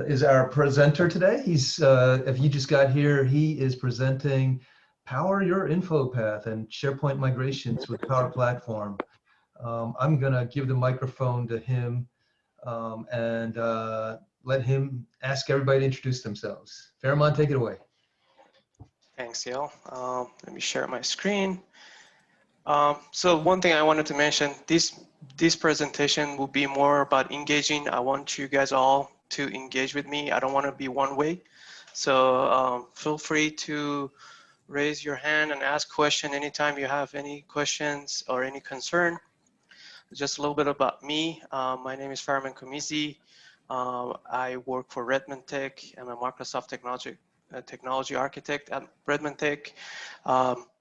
is our presenter today. He's, if you just got here, he is presenting Power Your InfoPath and SharePoint migrations with Power Platform. I'm gonna give the microphone to him and let him ask everybody to introduce themselves. Fairmont, take it away. Thanks, Yale. Let me share my screen. So one thing I wanted to mention, this presentation will be more about engaging. I want you guys all to engage with me. I don't want to be one way. So feel free to raise your hand and ask question anytime you have any questions or any concern. Just a little bit about me. My name is Farman Kumizi. I work for Redmond Tech. I'm a Microsoft technology architect at Redmond Tech.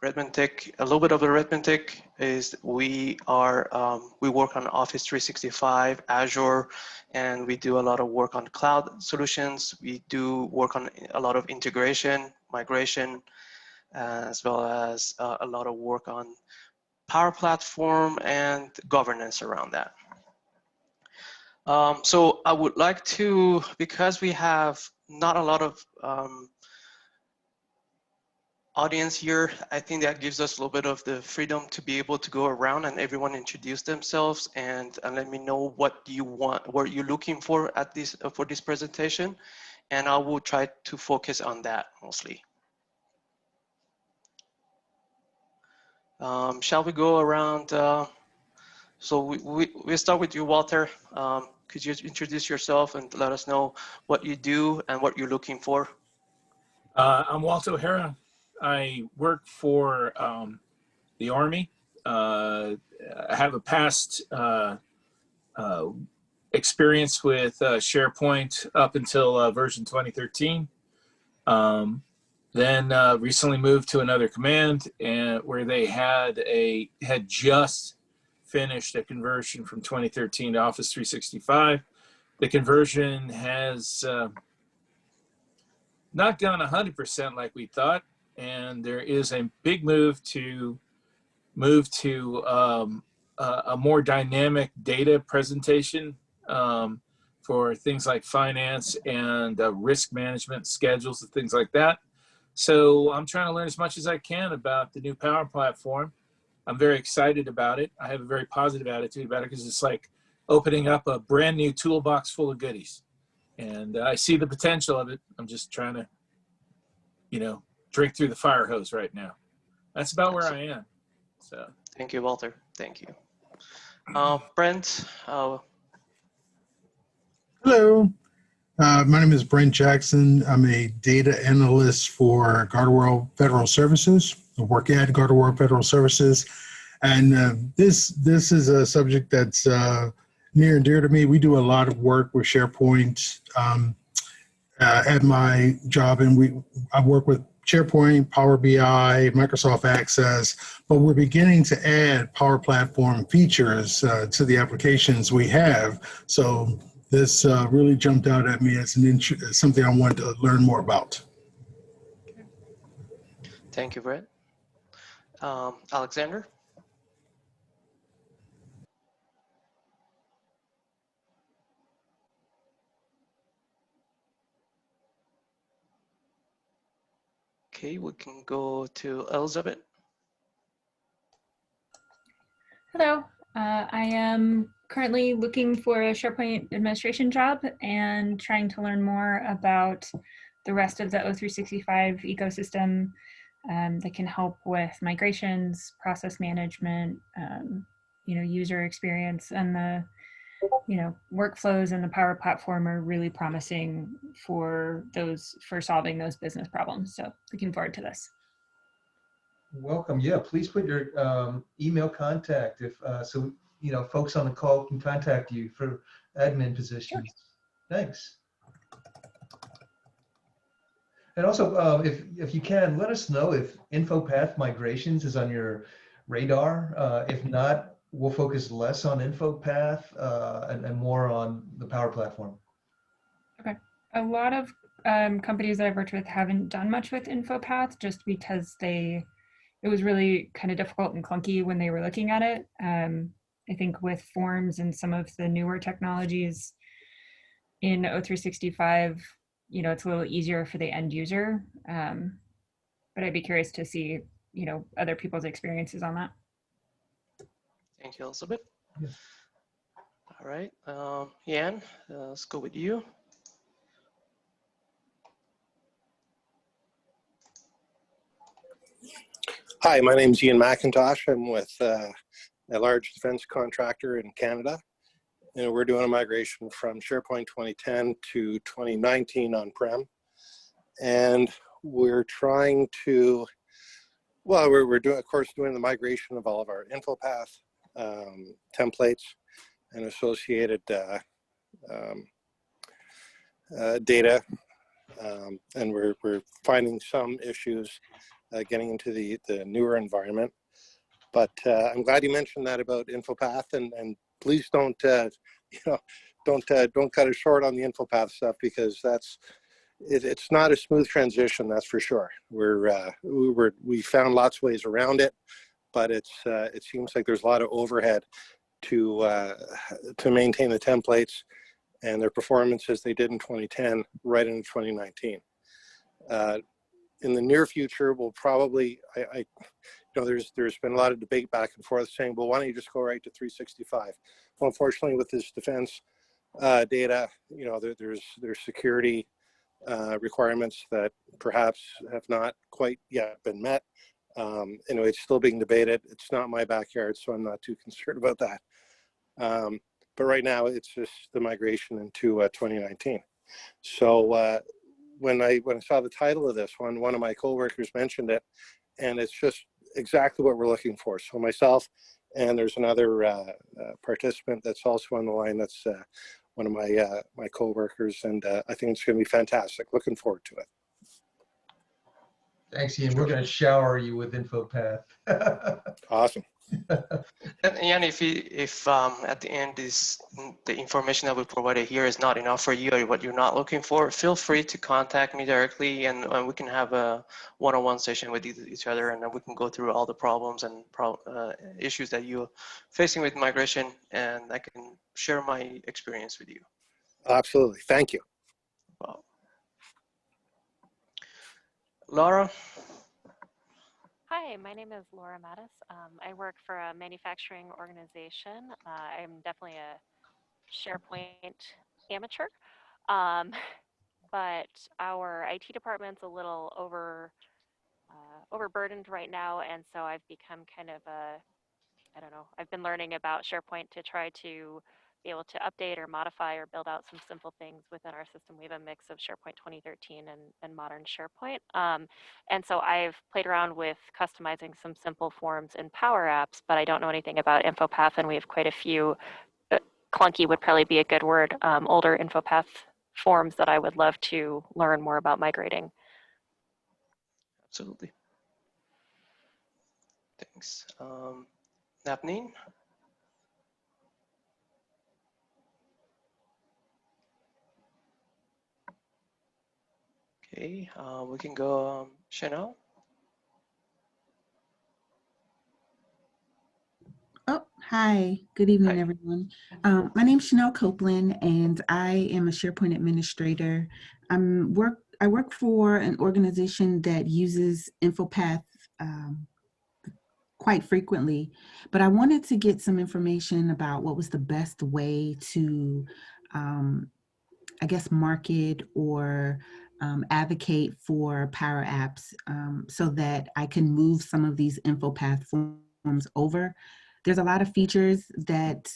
Redmond Tech, a little bit of the Redmond Tech is we work on Office 365, Azure, and we do a lot of work on cloud solutions. We do work on a lot of integration, migration, as well as a lot of work on Power Platform and governance around that. So I would like to, because we have not a lot of audience here, I think that gives us a little bit of the freedom to be able to go around and everyone introduce themselves and let me know what you want, what you're looking for at this for this presentation, and I will try to focus on that mostly. Shall we go around? So we start with you, Walter. Could you introduce yourself and let us know what you do and what you're looking for? I'm Walter O'Hara. I work for the Army. I have a past experience with SharePoint up until version 2013. Then recently moved to another command and where they had just finished a conversion from 2013 to Office 365. The conversion has not gone 100% like we thought, and there is a big move to a more dynamic data presentation for things like finance and risk management schedules and things like that. So I'm trying to learn as much as I can about the new Power Platform. I'm very excited about it. I have a very positive attitude about it because it's like opening up a brand new toolbox full of goodies. And I see the potential of it. I'm just trying to, you know, drink through the fire hose right now. That's about where I am. So thank you, Walter. Thank you. Brent. Hello. My name is Brent Jackson. I'm a data analyst for Gardaworld Federal Services. I work at Gardaworld Federal Services. And this is a subject that's near and dear to me. We do a lot of work with SharePoint at my job, and I work with SharePoint, Power BI, Microsoft Access, but we're beginning to add Power Platform features to the applications we have. So this really jumped out at me as something I wanted to learn more about. Thank you, Brett. Alexander? Okay, we can go to Elizabeth. Hello, I am currently looking for a SharePoint administration job and trying to learn more about the rest of the O365 ecosystem that can help with migrations, process management, user experience, and the workflows and the Power Platform are really promising for solving those business problems. So looking forward to this. Welcome. Yeah, please put your email contact if so folks on the call can contact you for admin positions. Sure. Thanks. And also, if you can, let us know if InfoPath migrations is on your radar. If not, we'll focus less on InfoPath and more on the Power Platform. Okay. A lot of companies that I've worked with haven't done much with InfoPath just because it was really kind of difficult and clunky when they were looking at it. I think with forms and some of the newer technologies, in O365, you know, it's a little easier for the end user. But I'd be curious to see, you know, other people's experiences on that. Thank you, Elizabeth. Yeah. All right, Yan, let's go with you. Hi, my name is Ian McIntosh. I'm with a large defense contractor in Canada. And we're doing a migration from SharePoint 2010 to 2019 on-prem. And we're trying to, well, we're doing, of course, doing the migration of all of our InfoPath templates and associated data. And we're finding some issues getting into the newer environment. But I'm glad you mentioned that about InfoPath, and please don't don't cut it short on the InfoPath stuff, because it's not a smooth transition, that's for sure. We found lots of ways around it, but it seems like there's a lot of overhead to maintain the templates and their performance as they did in 2010 right into 2019. In the near future, we'll probably, there's been a lot of debate back and forth saying, well, why don't you just go right to 365? Well, unfortunately, with this defense data, there's security requirements that perhaps have not quite yet been met. Anyway, it's still being debated. It's not my backyard, so I'm not too concerned about that. But right now, it's just the migration into 2019. So when I saw the title of this one of my coworkers mentioned it, and it's just exactly what we're looking for. So myself, and there's another participant that's also on the line. That's one of my coworkers, and I think it's going to be fantastic. Looking forward to it. Thanks, Ian. We're going to shower you with InfoPath. Awesome. And Yan, if at the end the information that we provided here is not enough for you or what you're not looking for, feel free to contact me directly, and we can have a one-on-one session with each other, and then we can go through all the problems and issues that you're facing with migration, and I can share my experience with you. Absolutely. Thank you. Wow. Laura? Hi, my name is Laura Mattis. I work for a manufacturing organization. I'm definitely a SharePoint amateur, but our IT department's a little overburdened right now, and so I've become kind of I don't know, I've been learning about SharePoint to try to be able to update or modify or build out some simple things within our system. We have a mix of SharePoint 2013 and modern SharePoint. And so I've played around with customizing some simple forms in Power Apps, but I don't know anything about InfoPath, and we have quite a few, clunky would probably be a good word, older InfoPath forms that I would love to learn more about migrating. Absolutely. Thanks. Navneen? Okay, we can go Chanel. Oh, hi. Good evening, Hi. everyone. My name is Chanel Copeland, and I am a SharePoint administrator. I work for an organization that uses InfoPath quite frequently, but I wanted to get some information about what was the best way to, I guess, market or advocate for Power Apps so that I can move some of these InfoPath forms over. There's a lot of features that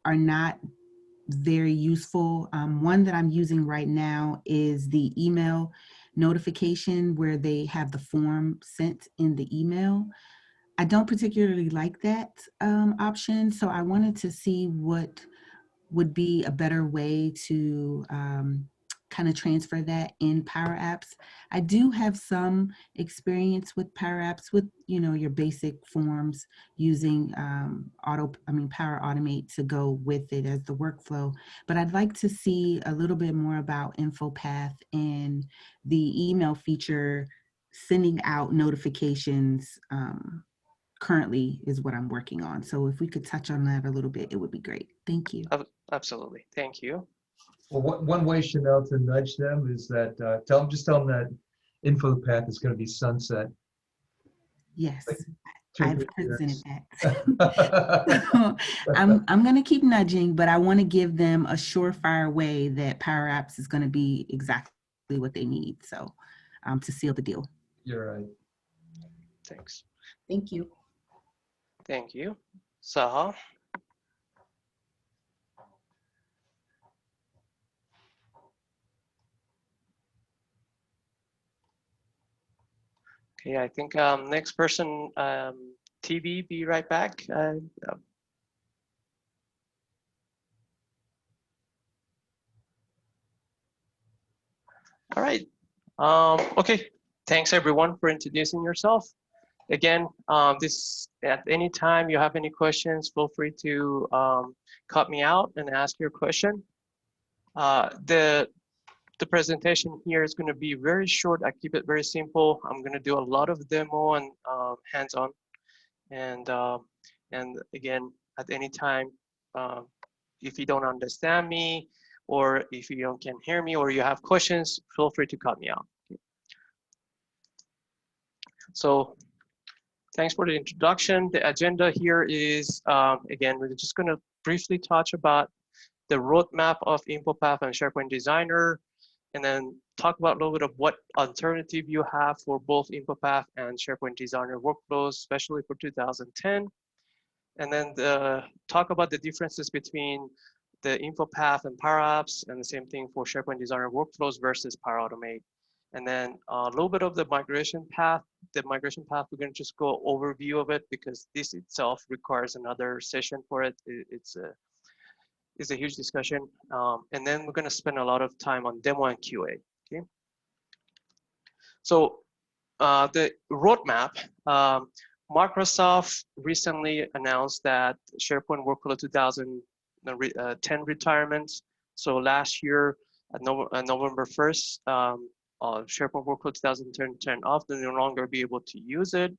are not very useful. One that I'm using right now is the email notification where they have the form sent in the email. I don't particularly like that option, so I wanted to see what would be a better way to kind of transfer that in Power Apps. I do have some experience with Power Apps with, your basic forms using Power Automate to go with it as the workflow. But I'd like to see a little bit more about InfoPath and the email feature sending out notifications currently is what I'm working on. So if we could touch on that a little bit, it would be great. Thank you. Absolutely. Thank you. Well, one way, Chanel, to nudge them is that just tell them that InfoPath is going to be sunset. Yes, Like I've 2 presented years. that. I'm going to keep nudging, but I want to give them a surefire way that Power Apps is going to be exactly what they need. So to seal the deal. You're right. Thanks. Thank you. Thank you. Saha? Okay, I think next person, TB, be right back. All right. Okay. Thanks everyone for introducing yourself. Again, this at any time you have any questions, feel free to cut me out and ask your question. The presentation here is going to be very short. I keep it very simple. I'm going to do a lot of demo and hands-on. And again, at any time, if you don't understand me, or if you can hear me, or you have questions, feel free to cut me out. So thanks for the introduction. The agenda here is, again, we're just going to briefly touch about the roadmap of InfoPath and SharePoint Designer, and then talk about a little bit of what alternative you have for both InfoPath and SharePoint Designer workflows, especially for 2010. And then talk about the differences between the InfoPath and Power Apps, and the same thing for SharePoint Designer workflows versus Power Automate. And then a little bit of the migration path. The migration path, we're going to just go overview of it because this itself requires another session for it. It's a huge discussion. And then we're going to spend a lot of time on demo and QA. Okay. So the roadmap, Microsoft recently announced that SharePoint Workflow 2010 retirement. So last year, November 1st, SharePoint Workflow 2010 turned off, they no longer be able to use it.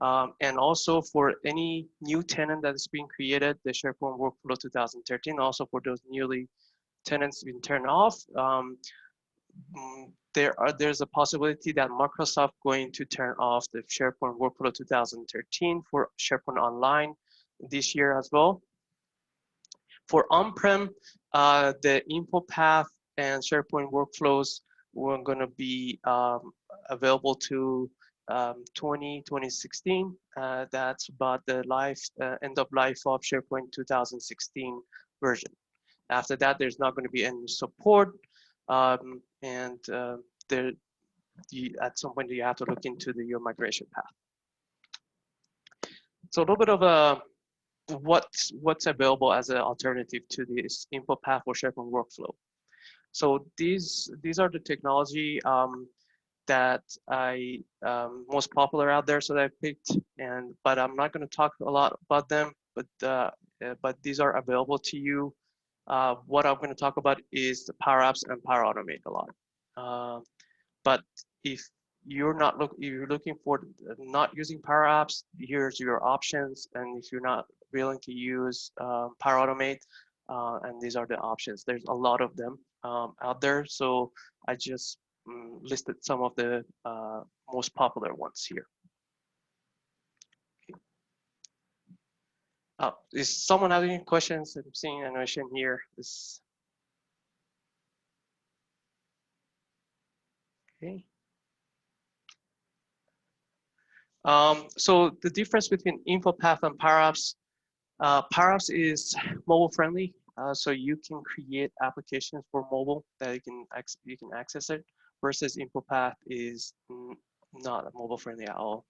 And also for any new tenant that is being created, the SharePoint Workflow 2013, also for those newly tenants being turned off, there's a possibility that Microsoft going to turn off the SharePoint Workflow 2013 for SharePoint Online this year as well. For on-prem, the InfoPath and SharePoint workflows were going to be available to 2016. That's about the end of life of SharePoint 2016 version. After that, there's not going to be any support, and at some point you have to look into your migration path. So a little bit of what's available as an alternative to this InfoPath or SharePoint workflow. So these are the technology that I most popular out there, so that I picked, but I'm not going to talk a lot about them, but these are available to you. What I'm going to talk about is the Power Apps and Power Automate a lot. But if you're looking for not using Power Apps, here's your options. And if you're not willing to use Power Automate, and these are the options. There's a lot of them out there, so I just listed some of the most popular ones here. Is someone having any questions? I'm seeing animation here. Okay. So the difference between InfoPath and Power Apps, Power Apps is mobile friendly, so you can create applications for mobile that you can access it, versus InfoPath is not mobile friendly at all.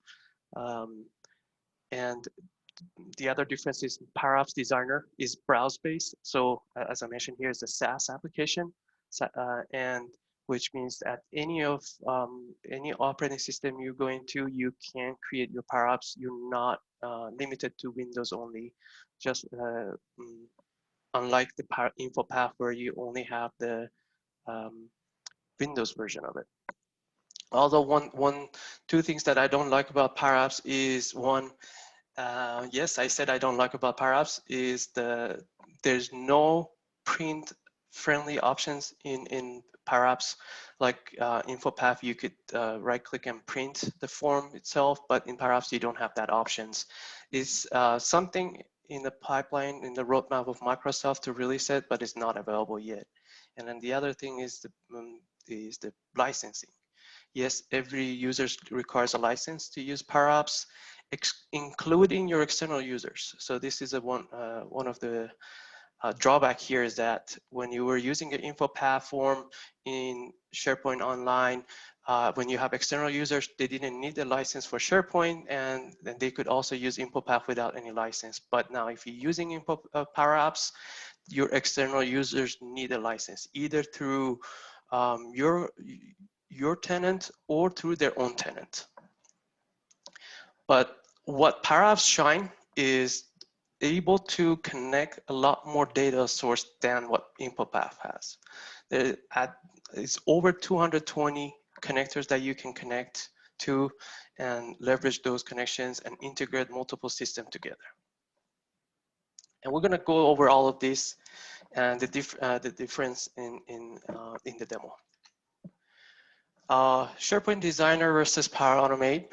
And the other difference is Power Apps Designer is browse based. So as I mentioned here, is a SaaS application, and which means that any operating system you go into, you can create your Power Apps. You're not limited to Windows only, just unlike the InfoPath where you only have the Windows version of it. Although two things that I don't like about Power Apps is one, yes, I said I don't like about Power Apps is there's no print friendly options in Power Apps. Like InfoPath, you could right-click and print the form itself, but in Power Apps, you don't have that options. It's something in the pipeline, in the roadmap of Microsoft to release it, but it's not available yet. And then the other thing is the licensing. Yes, every user requires a license to use Power Apps, including your external users. So this is one of the drawback here is that when you were using an InfoPath form in SharePoint Online, when you have external users, they didn't need a license for SharePoint, and then they could also use InfoPath without any license. But now if you're using Power Apps, your external users need a license, either through your tenant or through their own tenant. But what Power Apps shine is able to connect a lot more data source than what InfoPath has. It's over 220 connectors that you can connect to and leverage those connections and integrate multiple systems together. And we're going to go over all of this and the difference in the demo. SharePoint Designer versus Power Automate.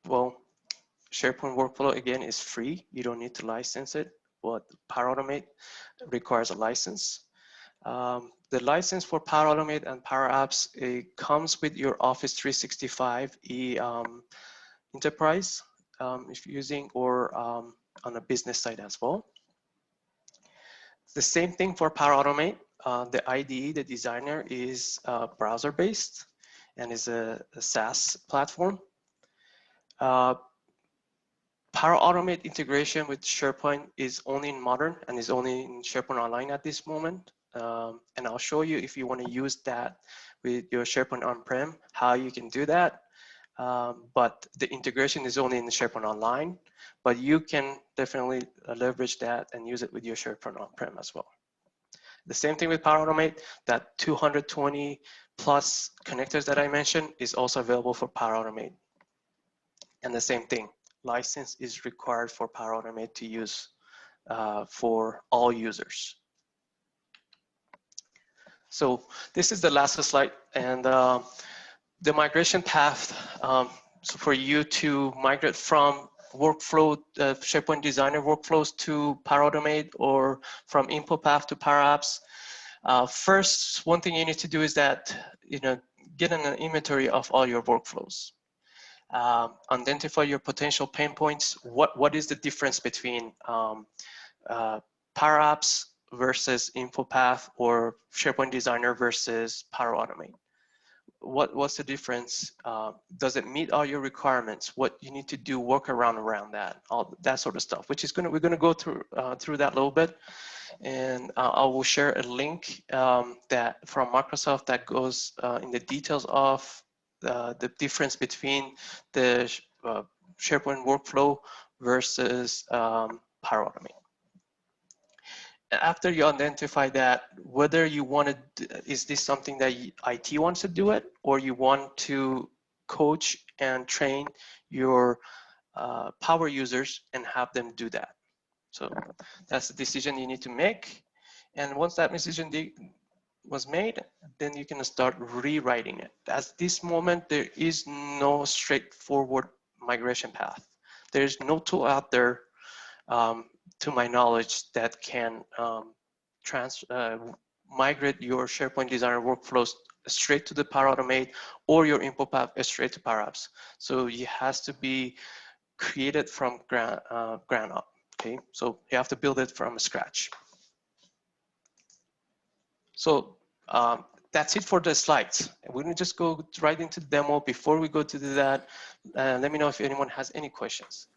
Well, SharePoint Workflow, again, is free. You don't need to license it, but Power Automate requires a license. The license for Power Automate and Power Apps, it comes with your Office 365 Enterprise, if you're using, or on a business site as well. The same thing for Power Automate. The IDE, the designer, is browser-based and is a SaaS platform. Power Automate integration with SharePoint is only in Modern and is only in SharePoint Online at this moment. And I'll show you if you want to use that with your SharePoint on-prem, how you can do that. But the integration is only in the SharePoint Online, but you can definitely leverage that and use it with your SharePoint on-prem as well. The same thing with Power Automate, that 220 plus connectors that I mentioned is also available for Power Automate. And the same thing, license is required for Power Automate to use for all users. So this is the last slide, and the migration path so for you to migrate from workflow, SharePoint Designer workflows to Power Automate, or from InfoPath to Power Apps. First, one thing you need to do is that, get an inventory of all your workflows. Identify your potential pain points. What is the difference between Power Apps versus InfoPath, or SharePoint Designer versus Power Automate? What's the difference? Does it meet all your requirements? What you need to do, work around that, all that sort of stuff, which is we're gonna go through that a little bit. And I will share a link that from Microsoft that goes in the details of the difference between the SharePoint workflow versus Power Automate. After you identify that, whether you want to, is this something that IT wants to do it, or you want to coach and train your power users and have them do that. So that's the decision you need to make. And once that decision was made, then you can start rewriting it. At this moment, there is no straightforward migration path. There's no tool out there, to my knowledge, that can migrate your SharePoint Designer workflows straight to the Power Automate, or your InfoPath straight to Power Apps. So it has to be created from ground up. Okay, so you have to build it from scratch. So that's it for the slides. We're gonna just go right into the demo. Before we go to do that, let me know if anyone has any questions.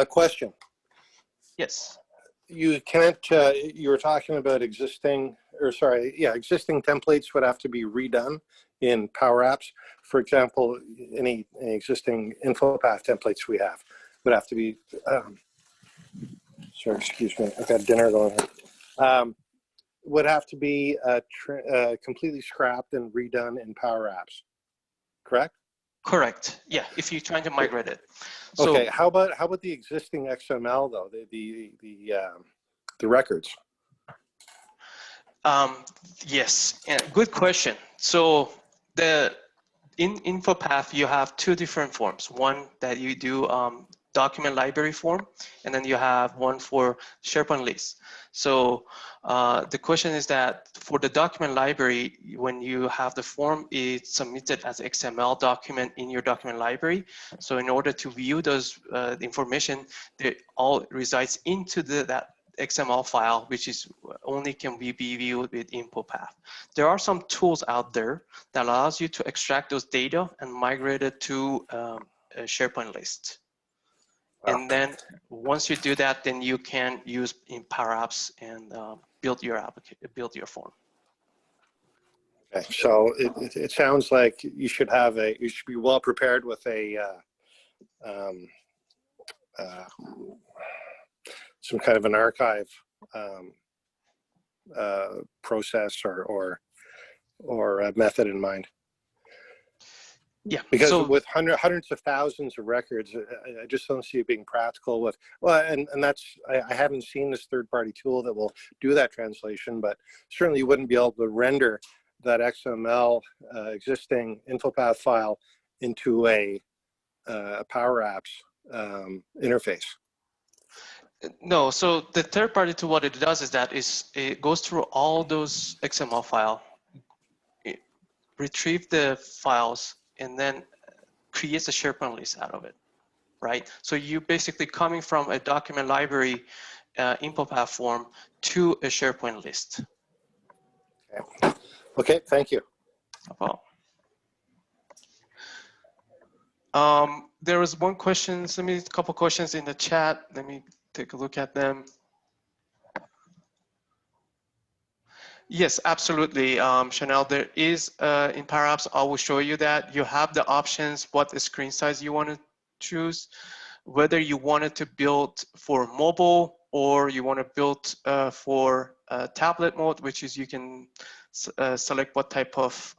Question. Yes. You can't, you were talking about existing templates would have to be redone in Power Apps. For example, any existing InfoPath templates we have would have to be, sorry, excuse me, I've got dinner going on. Would have to be completely scrapped and redone in Power Apps, correct? Correct. Yeah, if you're trying to migrate it. So, okay. How about the existing XML though? The records. Yes, and good question. So in InfoPath, you have two different forms. One that you do document library form, and then you have one for SharePoint list. So the question is that for the document library, when you have the form, it's submitted as XML document in your document library. So in order to view those information, it all resides into that XML file, which is only can be viewed with InfoPath. There are some tools out there that allows you to extract those data and migrate it to a SharePoint list. Wow. And then once you do that, then you can use in Power Apps and build your form. Okay, so it sounds like you should be well prepared with some kind of an archive process or a method in mind. Yeah, because so, with hundreds of thousands of records, I just don't see it being practical with, well, and that's, I haven't seen this third-party tool that will do that translation, but certainly you wouldn't be able to render that XML existing InfoPath file into a Power Apps interface. no, so the third party tool, what it does is that it goes through all those XML file, retrieve the files, and then creates a SharePoint list out of it, right? So you basically coming from a document library InfoPath form to a SharePoint list. Okay, thank you. No problem. There was one question, a couple questions in the chat. Let me take a look at them. Yes, absolutely, Chanel. There is in Power Apps, I will show you that you have the options, what the screen size you want to choose, whether you want it to build for mobile or you want to build for tablet mode, which is you can select what type of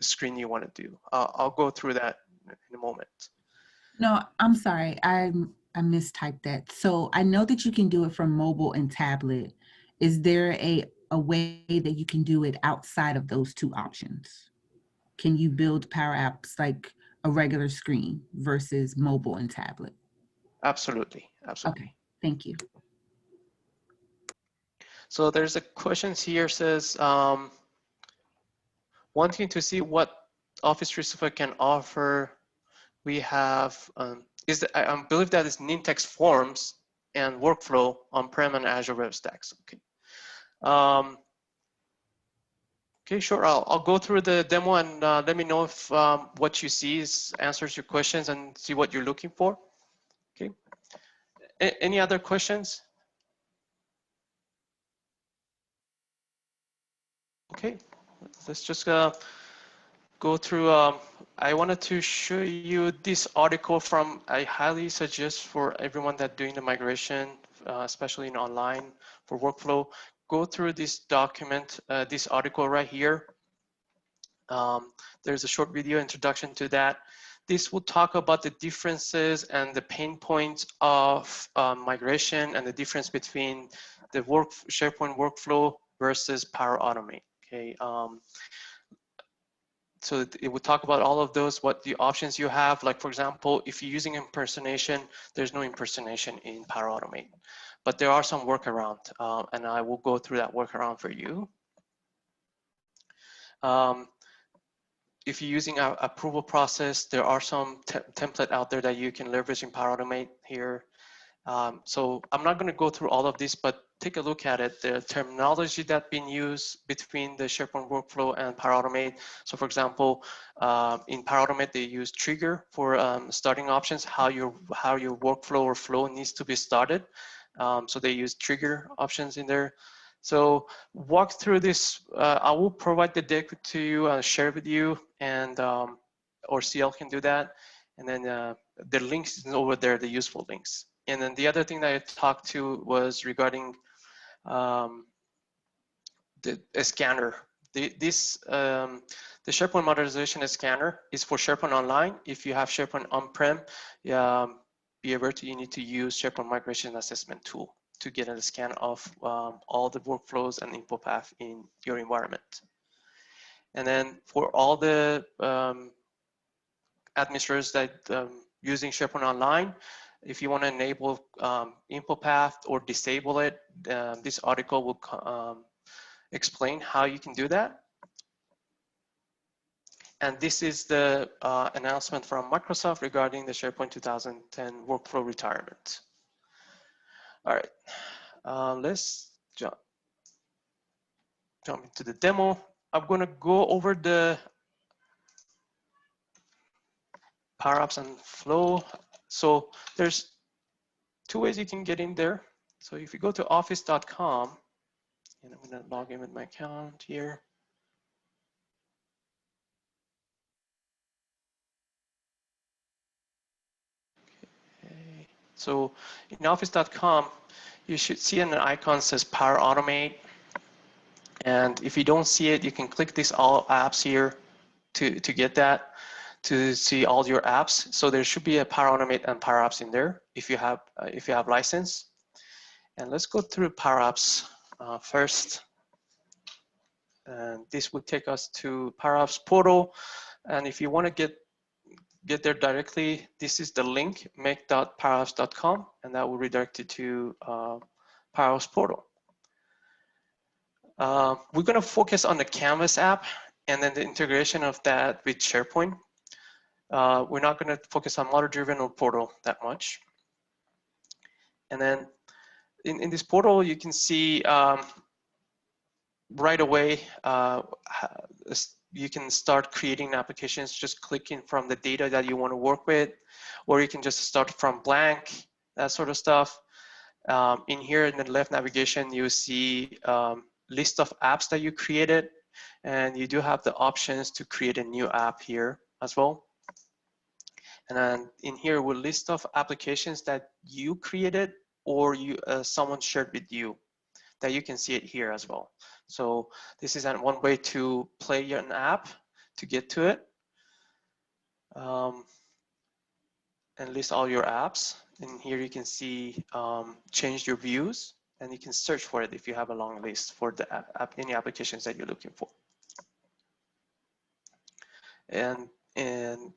screen you want to do. I'll go through that in a moment. No, I'm sorry. I mistyped that. So I know that you can do it from mobile and tablet. Is there a way that you can do it outside of those two options? Can you build Power Apps like a regular screen versus mobile and tablet? Absolutely, absolutely. Okay, thank you. So there's a question here says, wanting to see what Office 365 can offer. We have, I believe that is Nintex Forms and Workflow on-prem and Azure Web Stacks. Okay. Okay, sure. I'll go through the demo and let me know if what you see answers your questions and see what you're looking for. Okay. Any other questions? Okay, let's just go through. I wanted to show you this article from, I highly suggest for everyone that doing the migration, especially in online for workflow, go through this document, this article right here. There's a short video introduction to that. This will talk about the differences and the pain points of migration and the difference between the SharePoint workflow versus Power Automate. Okay. So it will talk about all of those, what the options you have. Like, for example, if you're using impersonation, there's no impersonation in Power Automate, but there are some workaround, and I will go through that workaround for you. If you're using an approval process, there are some template out there that you can leverage in Power Automate here. So I'm not going to go through all of this, but take a look at it. The terminology that's been used between the SharePoint workflow and Power Automate. So for example, in Power Automate, they use trigger for starting options, how your workflow or flow needs to be started. So they use trigger options in there. So walk through this. I will provide the deck to you, share with you, and or CL can do that. And then the links over there, the useful links. And then the other thing that I talked to was regarding a scanner. The SharePoint modernization scanner is for SharePoint Online. If you have SharePoint on-prem, you need to use SharePoint Migration Assessment Tool. to get a scan of all the workflows and InfoPath in your environment. And then for all the administrators that using SharePoint Online, if you want to enable InfoPath or disable it, this article will explain how you can do that. And this is the announcement from Microsoft regarding the SharePoint 2010 workflow retirement. All right, let's jump into the demo. I'm going to go over the Power Apps and Flow. So there's two ways you can get in there. So if you go to office.com, and I'm going to log in with my account here. Okay. So in office.com, you should see an icon that says Power Automate. And if you don't see it, you can click this all apps here to get that, to see all your apps. So there should be a Power Automate and Power Apps in there if you have license. And let's go through Power Apps first. And this would take us to Power Apps portal. And if you want to get there directly, this is the link, make.powerapps.com, and that will redirect you to Power Apps portal. We're going to focus on the Canvas app and then the integration of that with SharePoint. We're not going to focus on model-driven or portal that much. And then in this portal, you can see right away, you can start creating applications just clicking from the data that you want to work with, or you can just start from blank, that sort of stuff. In here in the left navigation, you see list of apps that you created, and you do have the options to create a new app here as well. And then in here, we'll list of applications that you created or someone shared with you, that you can see it here as well. So this is one way to play an app to get to it, and list all your apps. And here you can see change your views, and you can search for it if you have a long list for the any applications that you're looking for. And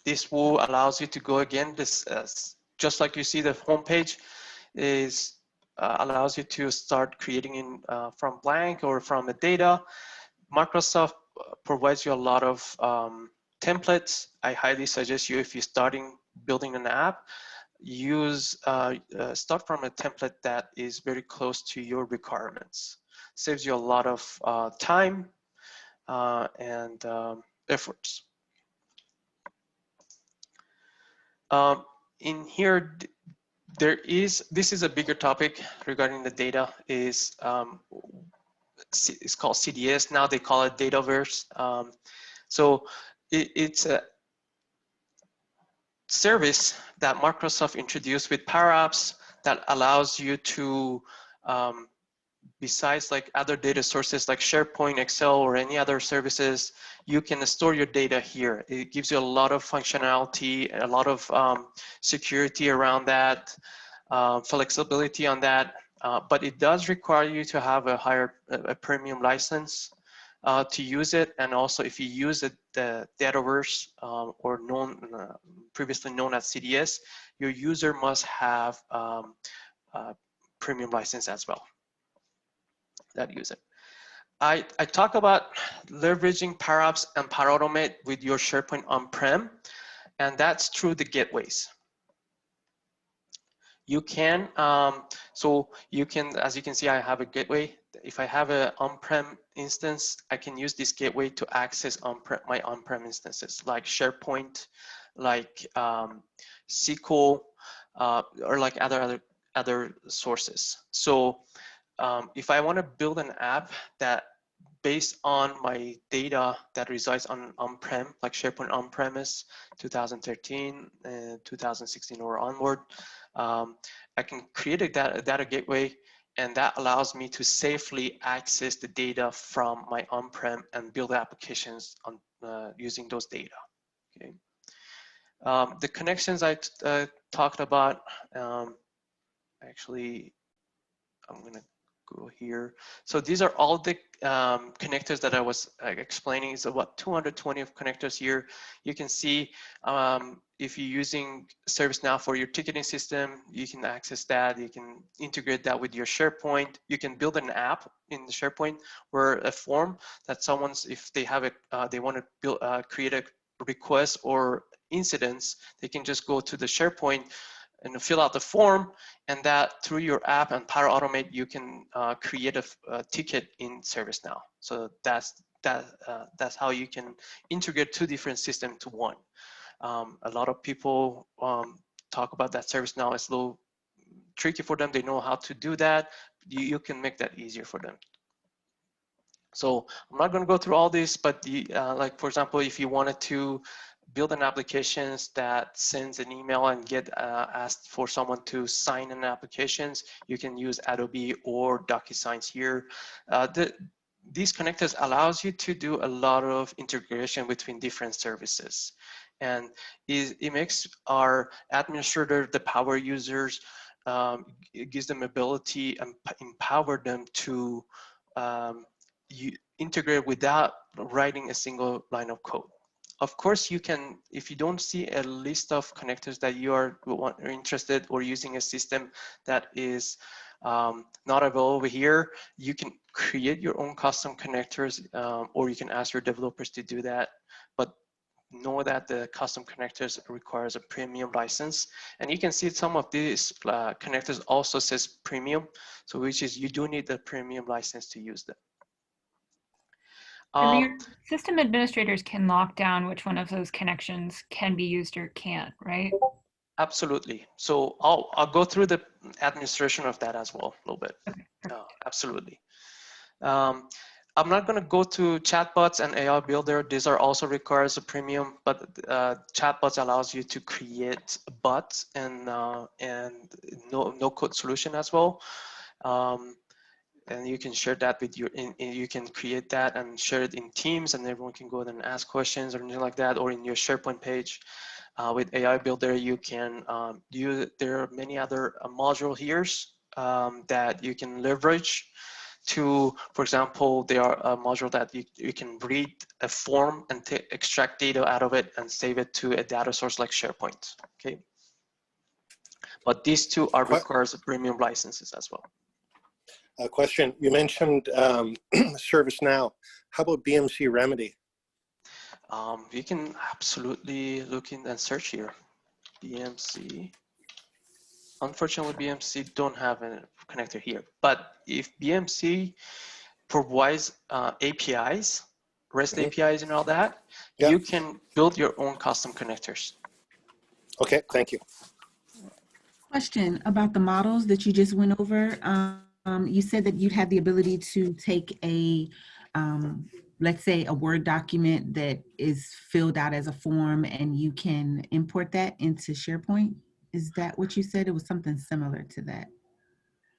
this will allows you to go again. This just like you see the home page is allows you to start creating in from blank or from the data. Microsoft provides you a lot of templates. I highly suggest you, if you're starting building an app, use start from a template that is very close to your requirements. Saves you a lot of time and efforts. In here, this is a bigger topic regarding the data. It's called CDS. Now they call it Dataverse. So it's a service that Microsoft introduced with Power Apps that allows you to, besides like other data sources like SharePoint, Excel, or any other services, you can store your data here. It gives you a lot of functionality, a lot of security around that, flexibility on that, but it does require you to have a premium license to use it. And also if you use the Dataverse or previously known as CDS, your user must have premium license as well that use it. I talk about leveraging Power Apps and Power Automate with your SharePoint on-prem, and that's through the gateways. You can, so you can, as you can see, I have a gateway. If I have an on-prem instance, I can use this gateway to access my on-prem instances like SharePoint, like SQL, or like other sources. So if I want to build an app that based on my data that resides on-prem, like SharePoint on-premise 2013 and 2016 or onward, I can create a data gateway, and that allows me to safely access the data from my on-prem and build applications on using those data. Okay. The connections I talked about, actually, I'm going to go here. So these are all the connectors that I was explaining. It's about 220 of connectors here. You can see if you're using ServiceNow for your ticketing system, you can access that. You can integrate that with your SharePoint. You can build an app in the SharePoint where a form that someone's, if they have a, they want to build, create a request or incidents, they can just go to the SharePoint and fill out the form, and that through your app and Power Automate, you can create a ticket in ServiceNow. So that's how you can integrate two different systems to one. A lot of people talk about that ServiceNow is a little tricky for them. They know how to do that. You can make that easier for them. So I'm not going to go through all this, but like for example, if you wanted to build an application that sends an email and get asked for someone to sign an applications, you can use Adobe or DocuSigns here. These connectors allows you to do a lot of integration between different services, and it makes our administrator, the power users, it gives them ability and empower them to integrate without writing a single line of code. Of course, you can, if you don't see a list of connectors that you are interested or using a system that is not available here, you can create your own custom connectors, or you can ask your developers to do that. But know that the custom connectors requires a premium license. And you can see some of these connectors also says premium, so which is you do need the premium license to use them. Your system administrators can lock down which one of those connections can be used or can't, right? Absolutely. So I'll go through the administration of that as well a little bit. Okay, absolutely. I'm not going to go to chatbots and AI Builder. These are also requires a premium, but chatbots allows you to create bots and no code solution as well. And you can share that with your, you can create that and share it in Teams, and everyone can go and ask questions or anything like that, or in your SharePoint page. With AI Builder, you can there are many other modules here that you can leverage to, for example, there are a module that you can read a form and extract data out of it and save it to a data source like SharePoint, okay? But these two are requires premium licenses as well. A question, you mentioned ServiceNow. How about BMC Remedy? You can absolutely look in and search here. BMC. Unfortunately, BMC don't have a connector here. But if BMC provides APIs, REST APIs and all that, you can build your own custom connectors. Okay, thank you. Question about the models that you just went over. You said that you'd have the ability to take a, let's say, a Word document that is filled out as a form, and you can import that into SharePoint. Is that what you said? It was something similar to that.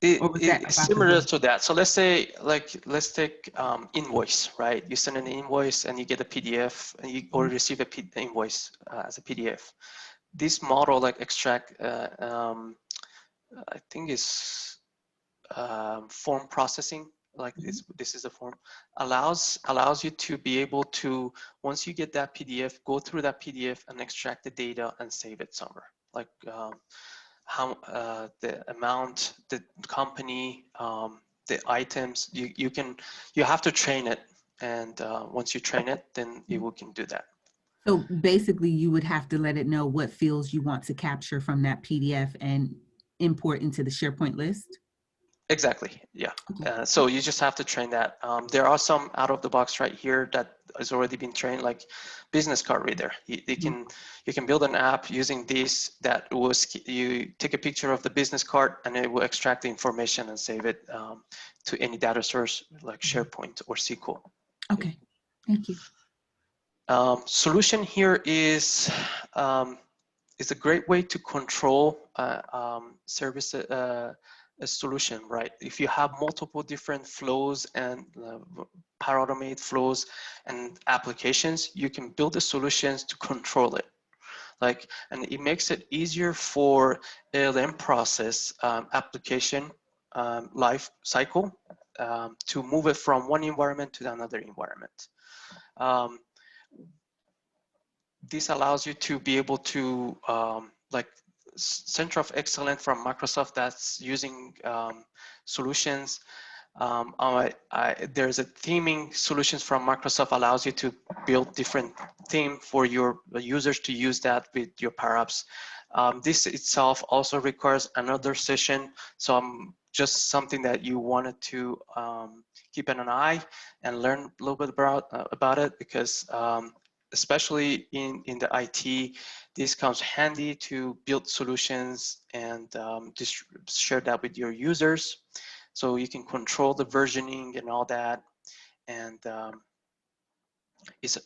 It's similar to that. So let's say, let's take invoice, right? You send an invoice and you get a PDF, and you or receive a invoice as a PDF. This model, like extract, I think is form processing. Like this is a form, allows you to be able to, once you get that PDF, go through that PDF and extract the data and save it somewhere. Like how the amount, the company, the items, you have to train it, and once you train it, then you can do that. So basically, you would have to let it know what fields you want to capture from that PDF and import into the SharePoint list? Exactly, yeah. So you just have to train that. There are some out of the box right here that has already been trained, like business card reader. You can build an app using this that was, you take a picture of the business card and it will extract the information and save it to any data source like SharePoint or SQL. Okay, thank you. Solution here is a great way to control service a solution, right? If you have multiple different flows and Power Automate flows and applications, you can build the solutions to control it. Like, and it makes it easier for LLM process application life cycle to move it from one environment to another environment. This allows you to be able to like Center of Excellence from Microsoft that's using solutions. There's a theming solutions from Microsoft allows you to build different theme for your users to use that with your Power Apps. This itself also requires another session, so I'm just something that you wanted to keep an eye and learn a little bit about it, because especially in the IT, this comes handy to build solutions and just share that with your users. So you can control the versioning and all that. And it's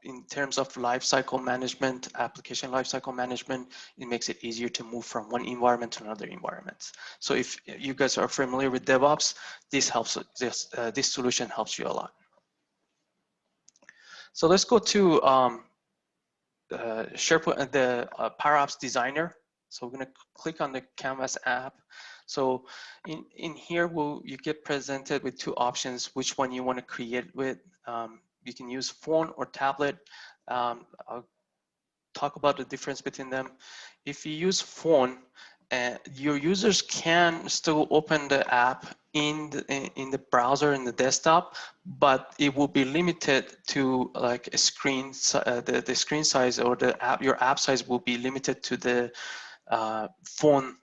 in terms of lifecycle management, application lifecycle management, it makes it easier to move from one environment to another environment. So if you guys are familiar with DevOps, this helps. This solution helps you a lot. So let's go to SharePoint, the Power Apps Designer. So we're going to click on the Canvas app. So in here, you get presented with two options, which one you want to create with. You can use phone or tablet. I'll talk about the difference between them. If you use phone, your users can still open the app in the browser in the desktop, but it will be limited to like a screen. The screen size or your app size will be limited to the phone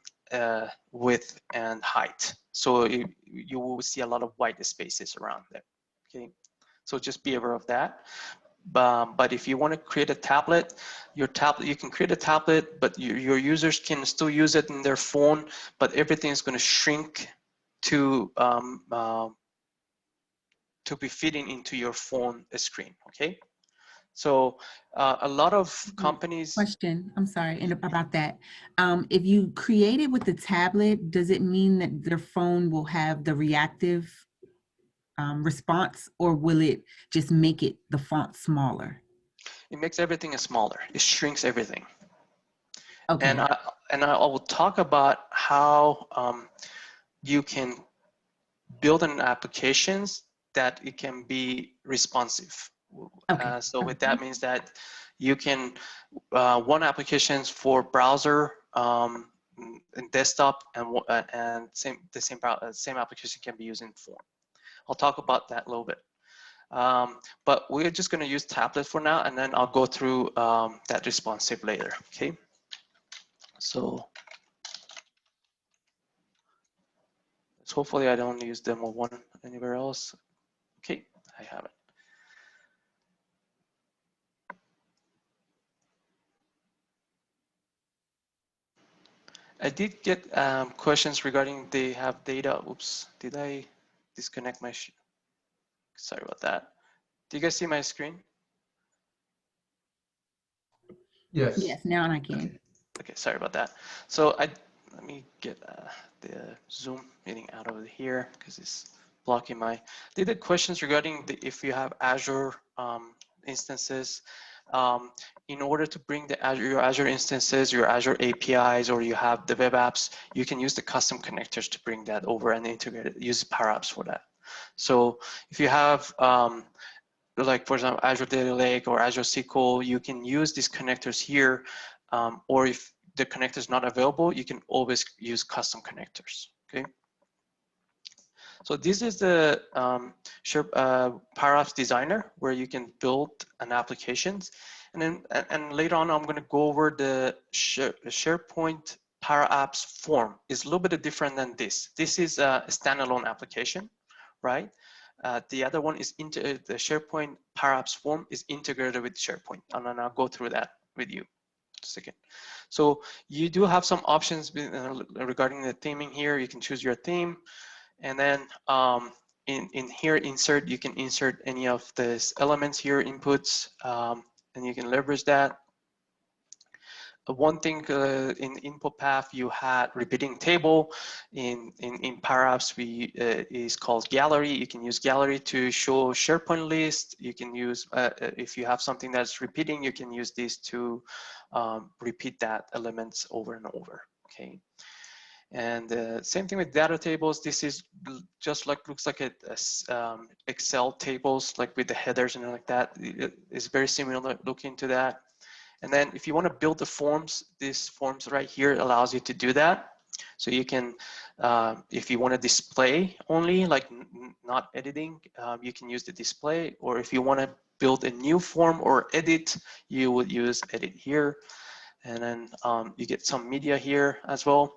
width and height. So you will see a lot of white spaces around there. Okay, so just be aware of that. But if you want to create a tablet, you can create a tablet, but your users can still use it in their phone, but everything is going to shrink to be fitting into your phone screen. Okay, so a lot of companies. Question, I'm sorry about that. If you create it with the tablet, does it mean that their phone will have the reactive response, or will it just make it the font smaller? It makes everything smaller. It shrinks everything. Okay. And I will talk about how you can build an applications that it can be responsive. Okay. So with that means that you can one applications for browser and desktop, and the same application can be used in phone. I'll talk about that a little bit. But we're just going to use tablet for now, and then I'll go through that responsive later. Okay. So hopefully I don't use demo one anywhere else. Okay, I have it. I did get questions regarding they have data. Oops, did I disconnect my? Sorry about that. Do you guys see my screen? Yes. Yes, now I can. Okay, sorry about that. So let me get the Zoom meeting out of here because it's blocking my. They did questions regarding if you have Azure instances. In order to bring your Azure instances, your Azure APIs, or you have the web apps, you can use the custom connectors to bring that over and integrate it. Use Power Apps for that. So if you have like for example Azure Data Lake or Azure SQL, you can use these connectors here, or if the connector is not available, you can always use custom connectors. Okay. So this is the Power Apps Designer, where you can build an applications, and then later on I'm going to go over the SharePoint Power Apps form. It's a little bit different than this. This is a standalone application, right? The other one is the SharePoint Power Apps form is integrated with SharePoint, and then I'll go through that with you. Second. So you do have some options regarding the theming here. You can choose your theme, and then in here insert, you can insert any of these elements here, inputs, and you can leverage that. One thing in InfoPath, you had repeating table. In Power Apps, is called gallery. You can use gallery to show SharePoint list. You can use, if you have something that's repeating, you can use this to repeat that elements over and over, okay? And same thing with data tables. This is just like, looks like a Excel tables, like with the headers and like that. It's very similar looking to that. And then if you want to build the forms, this forms right here allows you to do that. So you can, if you want to display only, like not editing, you can use the display. Or if you want to build a new form or edit, you would use edit here. And then you get some media here as well.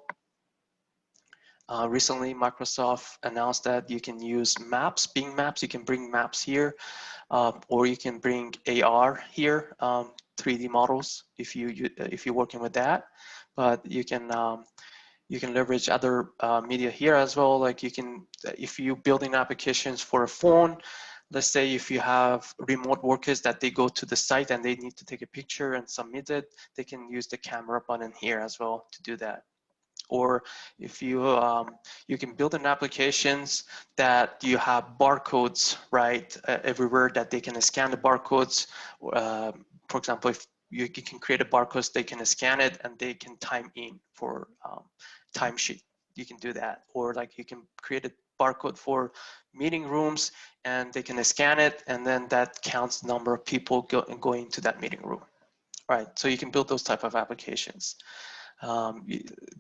Recently, Microsoft announced that you can use maps, Bing Maps. You can bring maps here, or you can bring AR here, 3D models if you're working with that. But you can leverage other media here as well. Like you can, if you're building applications for a phone, let's say if you have remote workers that they go to the site and they need to take a picture and submit it, they can use the camera button here as well to do that. Or if you you can build an applications that you have barcodes right everywhere that they can scan the barcodes. For example, if you can create a barcode, they can scan it and they can time in for timesheet. You can do that. Or like you can create a barcode for meeting rooms and they can scan it and then that counts the number of people going to that meeting room. Right. So you can build those type of applications.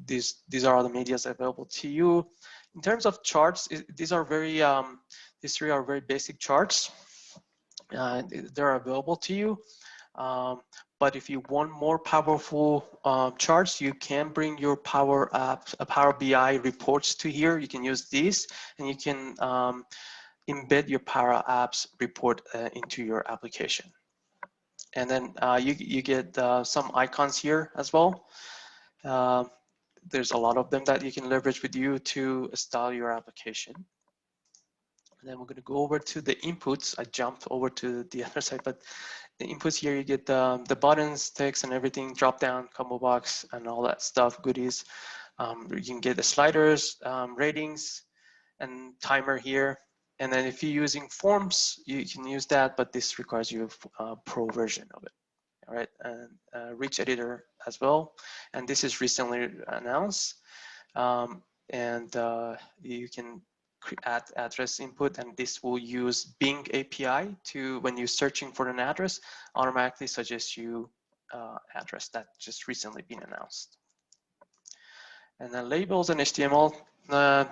These are all the medias available to you. In terms of charts, these are very these three are very basic charts. They're available to you. But if you want more powerful charts, you can bring your Power BI reports to here. You can use these, and you can embed your Power Apps report into your application. And then you get some icons here as well. There's a lot of them that you can leverage with you to style your application. And then we're going to go over to the inputs. I jumped over to the other side, but the inputs here, you get the buttons, text, and everything, drop down, combo box, and all that stuff, goodies. You can get the sliders, ratings, and timer here. And then if you're using forms, you can use that, but this requires you a pro version of it. All right, and rich editor as well. And this is recently announced. And you can add address input, and this will use Bing API to, when you're searching for an address, automatically suggest you address that just recently been announced. And then labels and HTML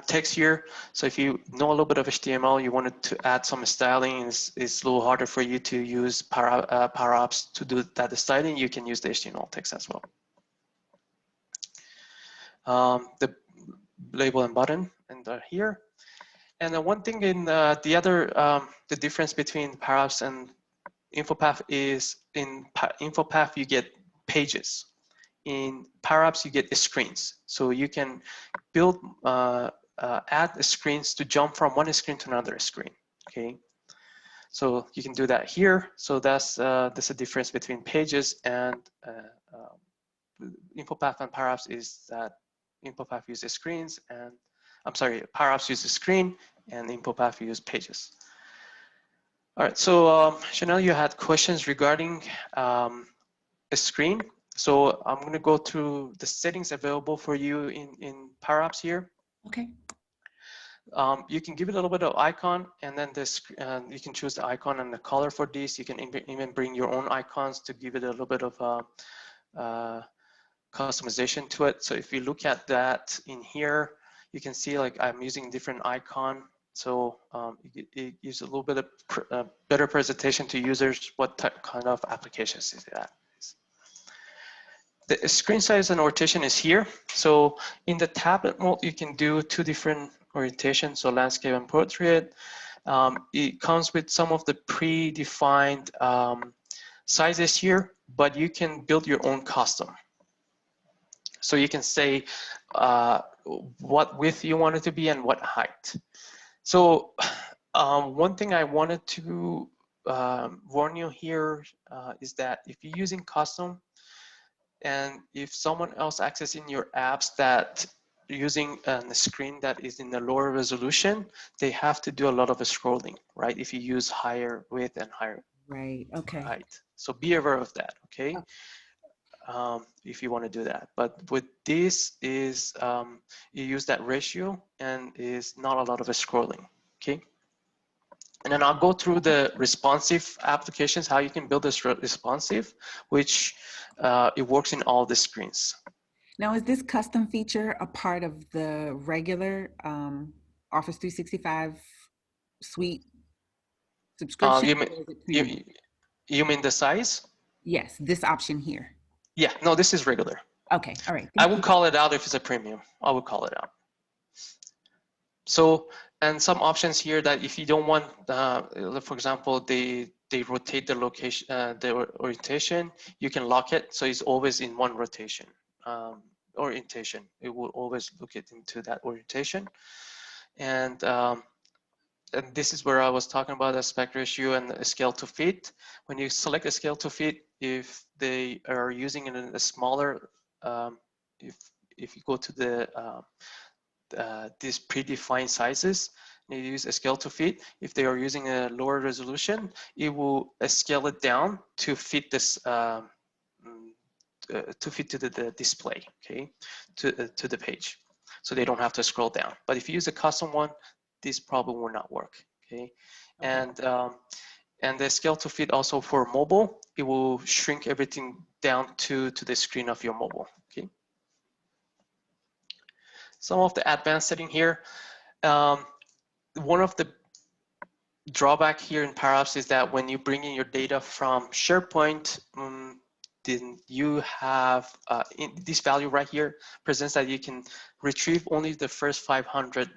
text here. So if you know a little bit of HTML, you wanted to add some styling, it's a little harder for you to use Power Apps to do that styling, you can use the HTML text as well. The label and button, and here. And one thing in the difference between Power Apps and InfoPath is in InfoPath you get pages. In Power Apps you get screens. So you can build, add screens to jump from one screen to another screen. Okay, so you can do that here. So that's a difference between pages and InfoPath and Power Apps is that InfoPath uses screens and Power Apps uses screen and InfoPath uses pages. All right, so Chanel, you had questions regarding a screen. So I'm going to go through the settings available for you in Power Apps here. Okay. You can give it a little bit of icon, and then this you can choose the icon and the color for this. You can even bring your own icons to give it a little bit of customization to it. So if you look at that in here, you can see like I'm using different icon. So it gives a little bit of better presentation to users. What kind of applications is that? The screen size and orientation is here. So in the tablet mode, you can do two different orientations, so landscape and portrait. It comes with some of the predefined sizes here, but you can build your own custom. So you can say what width you want it to be and what height. So one thing I wanted to warn you here is that if you're using custom, and if someone else accessing your apps that using a screen that is in a lower resolution, they have to do a lot of scrolling, right? If you use higher width and higher Right. Okay. height. So be aware of that, okay? if you want to do that. But with this is you use that ratio and is not a lot of a scrolling. Okay. And then I'll go through the responsive applications, how you can build this responsive, which it works in all the screens. Now, is this custom feature a part of the regular Office 365 suite subscription? You mean the size? Yes, this option here. Yeah, no, this is regular. Okay, all right. I will call it out if it's a premium. I will call it out. So, and some options here that if you don't want, for example, they rotate the location, the orientation, you can lock it so it's always in one rotation. Orientation, it will always look it into that orientation. And this is where I was talking about aspect ratio and a scale to fit. When you select a scale to fit, if they are using it in a smaller, if you go to the these predefined sizes, you use a scale to fit. If they are using a lower resolution, it will scale it down to fit this to fit to the display, okay, to the page, so they don't have to scroll down. But if you use a custom one, this probably will not work, okay? And the scale to fit also for mobile, it will shrink everything down to the screen of your mobile, okay? Some of the advanced setting here. One of the drawback here in Power Apps is that when you bring in your data from SharePoint, then you have this value right here presents that you can retrieve only the first 500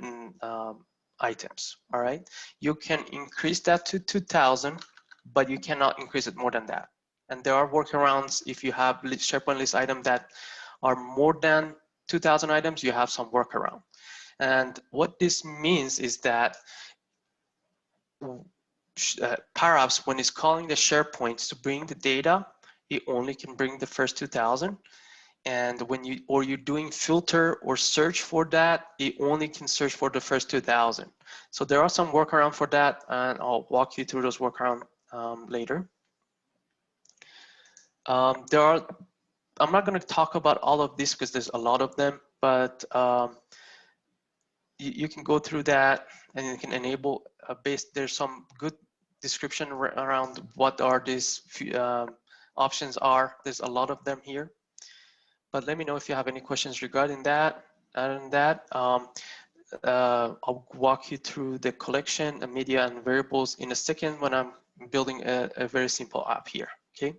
items. All right, you can increase that to 2,000, but you cannot increase it more than that. And there are workarounds. If you have SharePoint list items that are more than 2,000 items, you have some workaround. And what this means is that Power Apps, when it's calling the SharePoint to bring the data, it only can bring the first 2,000. And when you're doing filter or search for that, it only can search for the first 2,000. So there are some workaround for that, and I'll walk you through those workaround later. I'm not going to talk about all of this because there's a lot of them, but you can go through that and you can enable there's some good description around what are these options are. There's a lot of them here, but let me know if you have any questions regarding that. Other than that, I'll walk you through the collection and media and variables in a second when I'm building a very simple app here, okay?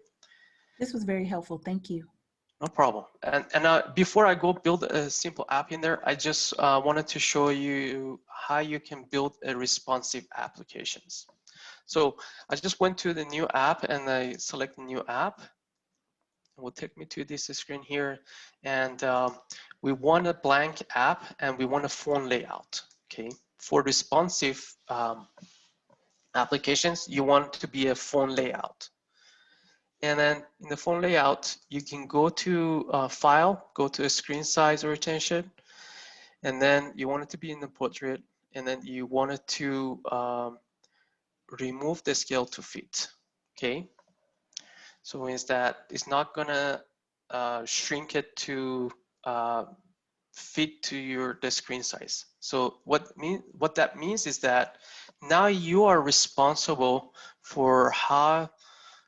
This was very helpful, thank you. No problem. And before I go build a simple app in there, I just wanted to show you how you can build a responsive applications. So I just went to the new app and I select the new app. It will take me to this screen here. And we want a blank app and we want a phone layout, okay? For responsive applications, you want to be a phone layout. And then in the phone layout, you can go to File, go to a Screen Size Rotation, and then you want it to be in the portrait, and then you want it to remove the scale to fit, okay? So means that it's not gonna shrink it to fit to the screen size. So what that means is that now you are responsible for how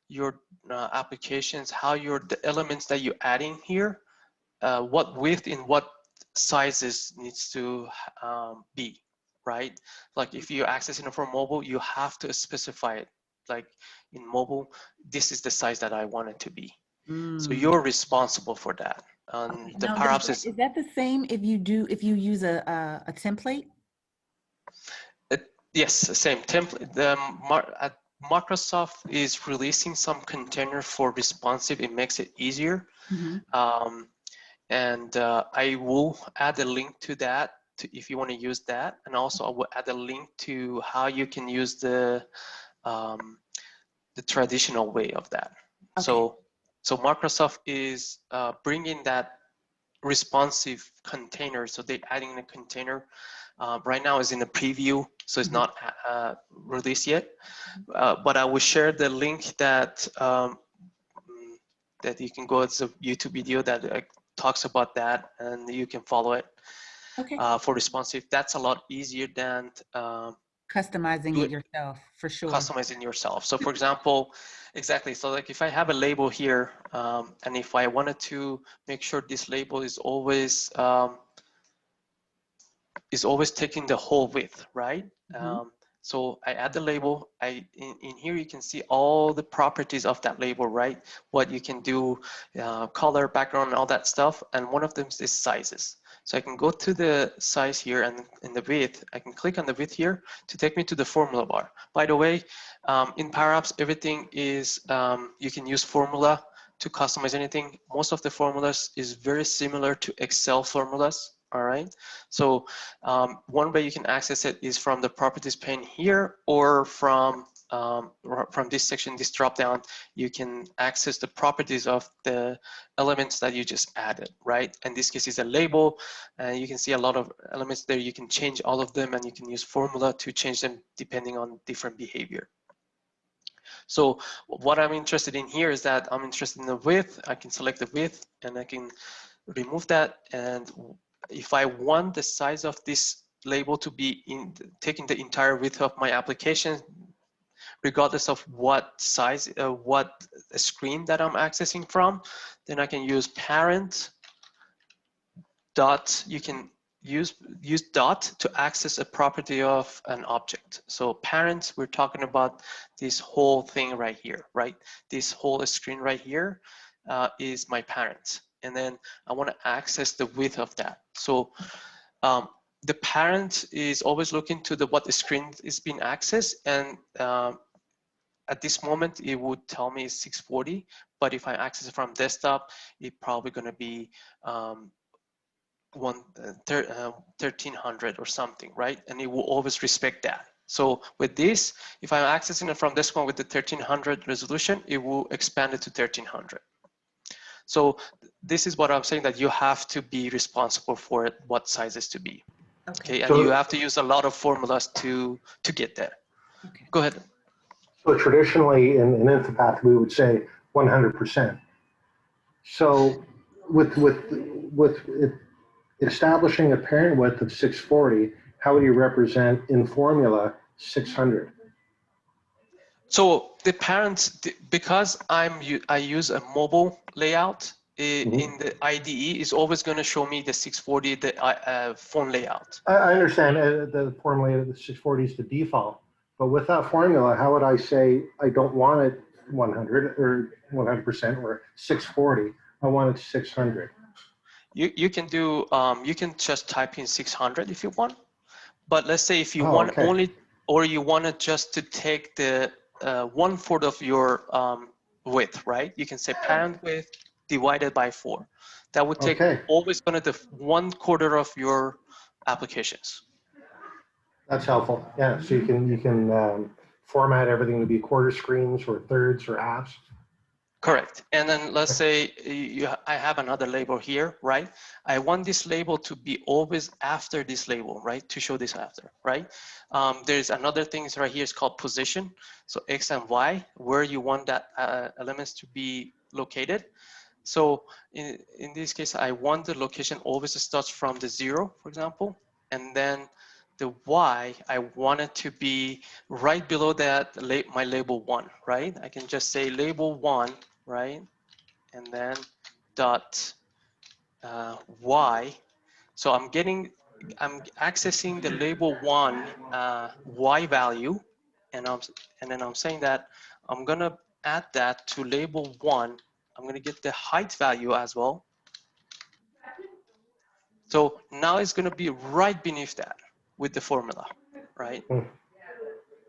your applications, how the elements that you're adding here, what width in what sizes needs to be, right? Like if you're accessing it from mobile, you have to specify it. Like in mobile, this is the size that I want it to be. So you're responsible for that. Okay. The Now, Power Apps is that the same if you use a template? Yes, same template. Microsoft is releasing some container for responsive. It makes it easier. Mm-hmm. And I will add a link to that if you want to use that. And also I will add a link to how you can use the traditional way of that. Okay. So Microsoft is bringing that responsive container. So they're adding a container. Right now is in a preview, so it's not released yet. But I will share the link that that you can go, it's a YouTube video that talks about that, and you can follow it. Okay. For responsive. That's a lot easier than Customizing it yourself, for sure. customizing yourself. So for example, exactly. So like if I have a label here, and if I wanted to make sure this label is always taking the whole width, right? Mm-hmm. So I add the label. In here you can see all the properties of that label, right? What you can do, color, background, all that stuff. And one of them is sizes. So I can go to the size here, and in the width, I can click on the width here to take me to the formula bar. By the way, in Power Apps, everything is, you can use formula to customize anything. Most of the formulas is very similar to Excel formulas. All right, so one way you can access it is from the properties pane here, or from this section, this drop down, you can access the properties of the elements that you just added, right? In this case, is a label, and you can see a lot of elements there. You can change all of them, and you can use formula to change them depending on different behavior. So what I'm interested in here is that I'm interested in the width. I can select the width, and I can remove that. And if I want the size of this label to be taking the entire width of my application, regardless of what size, what screen that I'm accessing from, then I can use parent dot. You can use dot to access a property of an object. So parent, we're talking about this whole thing right here, right? This whole screen right here is my parent. And then I want to access the width of that. So the parent is always looking to what the screen is being accessed, and at this moment it would tell me 640. But if I access it from desktop, it's probably going to be 1300 or something, right? And it will always respect that. So with this, if I'm accessing it from this one with the 1300 resolution, it will expand it to 1300. So this is what I'm saying, that you have to be responsible for it, what sizes to be. Okay, and you have to use a lot of formulas to get there. Okay. Go ahead. So traditionally in InfoPath, we would say 100%. So with establishing a parent width of 640, how would you represent in formula 600? So the parents, because I use a mobile layout, in the IDE is always going to show me the 640, the phone layout. I understand the formula, the 640 is the default, but with that formula, how would I say I don't want it 100 or 100% or 640? I want it 600. You can do, you can just type in 600 if you want, but let's say if you want only, or you wanted just to take the 1/4 of your width, right? You can say parent width divided by 4. That would take always going to the 1/4 of your applications. That's helpful. Yeah, so you can format everything to be quarter screens or thirds or halves. Correct. And then let's say I have another label here, right? I want this label to be always after this label, right? To show this after, right? There's another thing right here, it's called position. So X and Y, where you want that elements to be located. So in this case, I want the location always starts from the 0, for example, and then the Y, I want it to be right below that, my label 1, right? I can just say label 1, right? And then dot Y. So I'm accessing the label 1 Y value, and then I'm saying that I'm gonna add that to label 1. I'm gonna get the height value as well. So now it's gonna be right beneath that with the formula, right?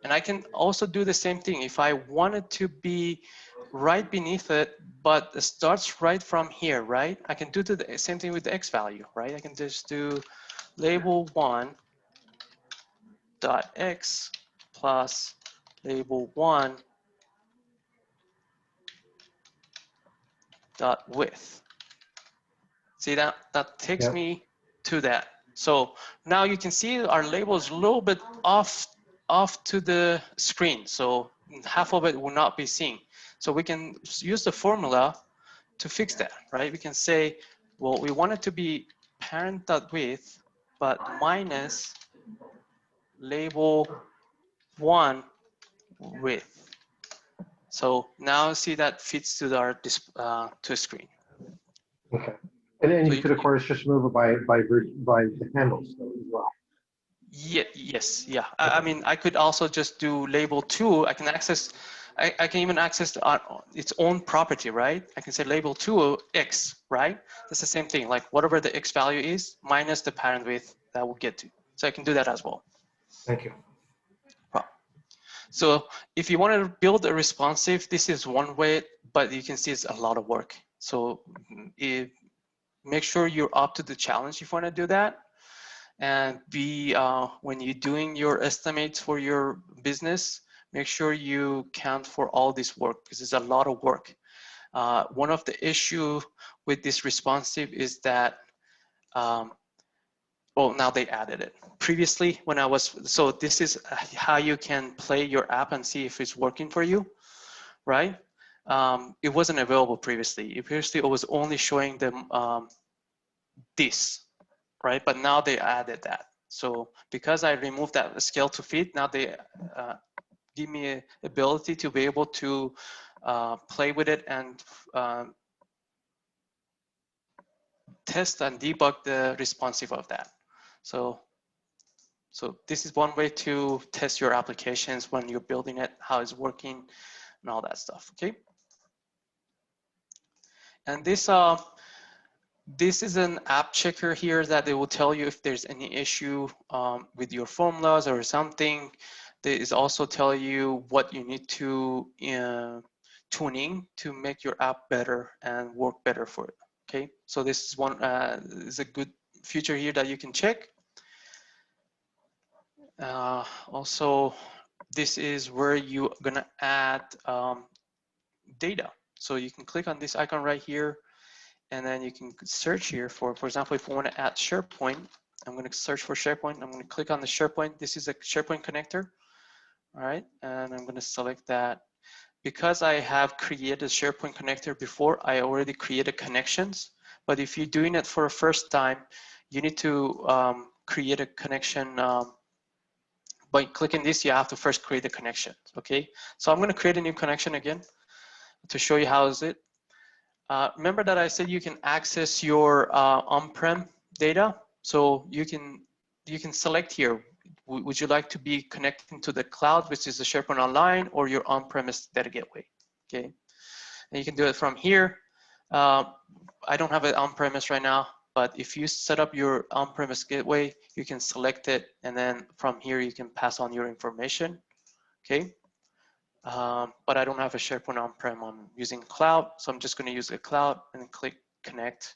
And I can also do the same thing. If I want it to be right beneath it, but it starts right from here, right? I can do the same thing with the X value, right? I can just do label 1 dot X plus label 1 dot width. See that takes me to that. So now you can see our label is a little bit off to the screen. So half of it will not be seen. So we can use the formula to fix that, right? We can say, well, we want it to be parent.width, but minus label 1 width. So now see that fits to our to a screen. Okay. And then So you could, of course, just move it by the handles though, as well. Yeah, yes, yeah. I mean, I could also just do label 2. I can access, I can even access its own property, right? I can say label 2 X, right? That's the same thing, like whatever the X value is minus the parent width that will get to. So I can do that as well. Thank you. So if you want to build a responsive, this is one way, but you can see it's a lot of work. So make sure you're up to the challenge if you want to do that. And when you're doing your estimates for your business, make sure you count for all this work because it's a lot of work. One of the issue with this responsive is that, well, now they added it. Previously, when so this is how you can play your app and see if it's working for you, right? It wasn't available previously. Previously, it was only showing them this, right? But now they added that. So because I removed that scale to fit, now they give me an ability to be able to play with it and test and debug the responsive of that. So this is one way to test your applications when you're building it, how it's working and all that stuff, okay? And this is an app checker here that they will tell you if there's any issue with your formulas or something. They is also tell you what you need to tuning to make your app better and work better for it. Okay, so this is one is a good feature here that you can check. Also, this is where you're gonna add data. So you can click on this icon right here. And then you can search here for example, if we want to add SharePoint, I'm going to search for SharePoint. I'm going to click on the SharePoint. This is a SharePoint connector. All right. And I'm going to select that. Because I have created a SharePoint connector before, I already created connections. But if you're doing it for the first time, you need to create a connection. By clicking this, you have to first create a connection. Okay. So I'm going to create a new connection again to show you how is it. Remember that I said you can access your on-prem data. So you can select here. Would you like to be connecting to the cloud, which is the SharePoint Online, or your on-premise data gateway? Okay, and you can do it from here. I don't have it on-premise right now, but if you set up your on-premise gateway, you can select it, and then from here you can pass on your information. Okay. But I don't have a SharePoint on-prem. I'm using cloud, so I'm just going to use the cloud and click connect.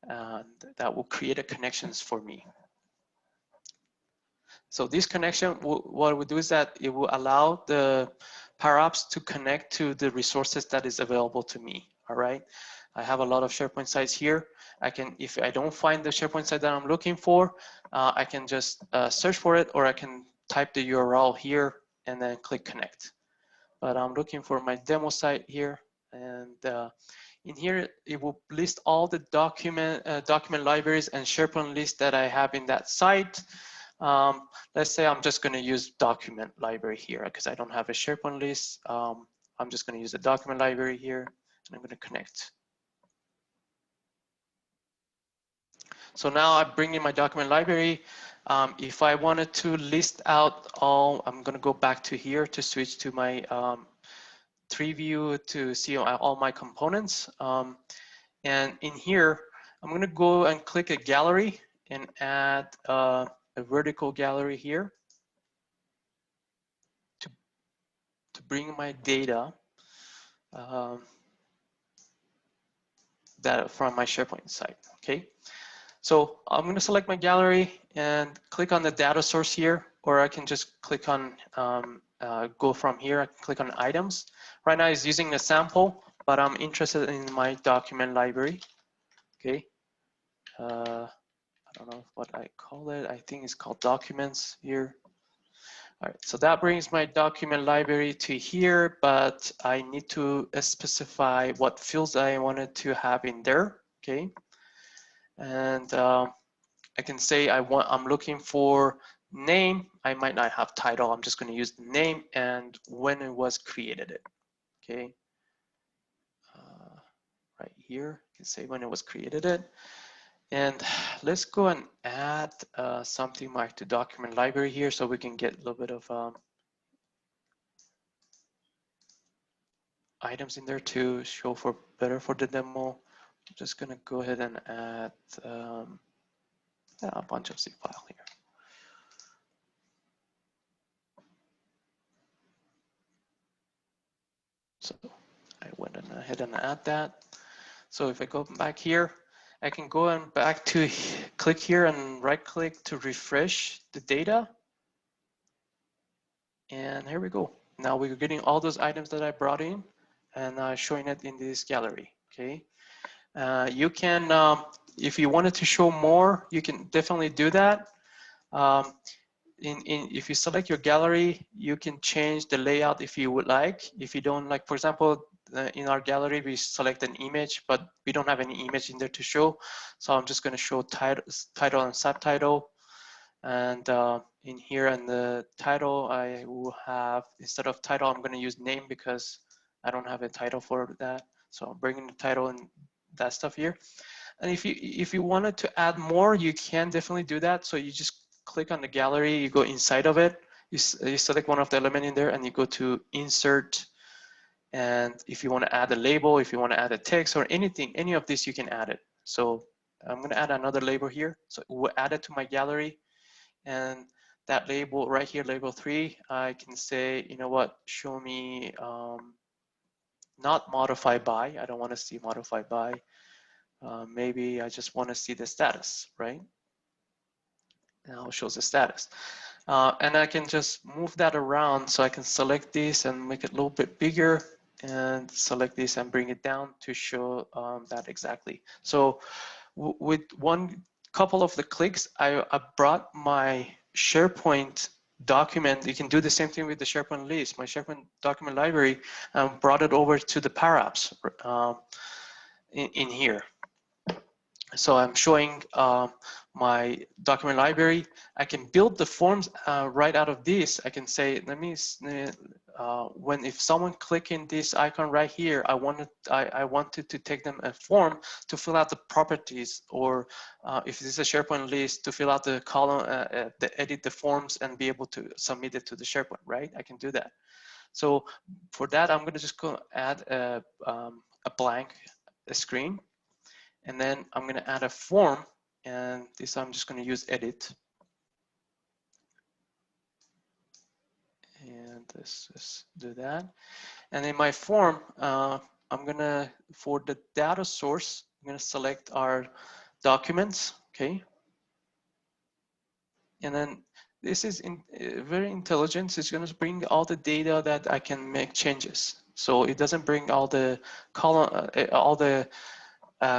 And that will create a connections for me. So this connection, what it will do is that it will allow the Power Apps to connect to the resources that is available to me. All right. I have a lot of SharePoint sites here. I can, if I don't find the SharePoint site that I'm looking for, I can just search for it, or I can type the URL here and then click connect. But I'm looking for my demo site here, and in here it will list all the document libraries and SharePoint list that I have in that site. Let's say I'm just going to use document library here because I don't have a SharePoint list. I'm just going to use the document library here, and I'm going to connect. So now I bring in my document library. If I wanted to list out all, I'm going to go back to here to switch to my tree view to see all my components. And in here, I'm going to go and click a gallery and add a vertical gallery here to bring my data that from my SharePoint site. Okay. So I'm going to select my gallery and click on the data source here, or I can just click on, go from here, I can click on items. Right now it's using a sample, but I'm interested in my document library. Okay. I don't know what I call it. I think it's called documents here. All right, so that brings my document library to here, but I need to specify what fields I wanted to have in there, okay? And I can say I'm looking for name. I might not have title. I'm just going to use the name and when it was created, okay? Right here, you can say when it was created. And let's go and add something like the document library here so we can get a little bit of items in there to show for better for the demo. I'm just gonna go ahead and add a bunch of zip file here. So I went ahead and add that. So if I go back here, I can go and back to click here and right click to refresh the data. And here we go. Now we're getting all those items that I brought in and showing it in this gallery, okay? You can, if you wanted to show more, you can definitely do that. If you select your gallery, you can change the layout if you would like. If you don't like, for example, in our gallery, we select an image, but we don't have any image in there to show. So I'm just going to show title and subtitle. And in here in the title, I will have, instead of title, I'm going to use name because I don't have a title for that. So I'm bringing the title and that stuff here. And if you wanted to add more, you can definitely do that. So you just click on the gallery, you go inside of it, you select one of the element in there and you go to insert. And if you want to add a label, if you want to add a text or anything, any of this, you can add it. So I'm going to add another label here. So we'll add it to my gallery. And that label right here, label 3, I can say, you know what, show me not modify by. I don't want to see modify by. Maybe I just want to see the status, right? Now it shows the status. And I can just move that around. So I can select this and make it a little bit bigger and select this and bring it down to show that exactly. So with one couple of the clicks, I brought my SharePoint document. You can do the same thing with the SharePoint list, my SharePoint document library, and brought it over to the Power Apps in here. So I'm showing my document library. I can build the forms right out of this. I can say, let me, if someone click in this icon right here, I wanted to take them a form to fill out the properties, or if this is a SharePoint list, to fill out the column, edit the forms and be able to submit it to the SharePoint, right? I can do that. So for that, I'm gonna just go add a blank screen. And then I'm going to add a form, and this I'm just going to use edit. And let's just do that. And in my form, I'm going to, for the data source, I'm going to select our documents, okay? And then this is very intelligent. It's going to bring all the data that I can make changes. So it doesn't bring all the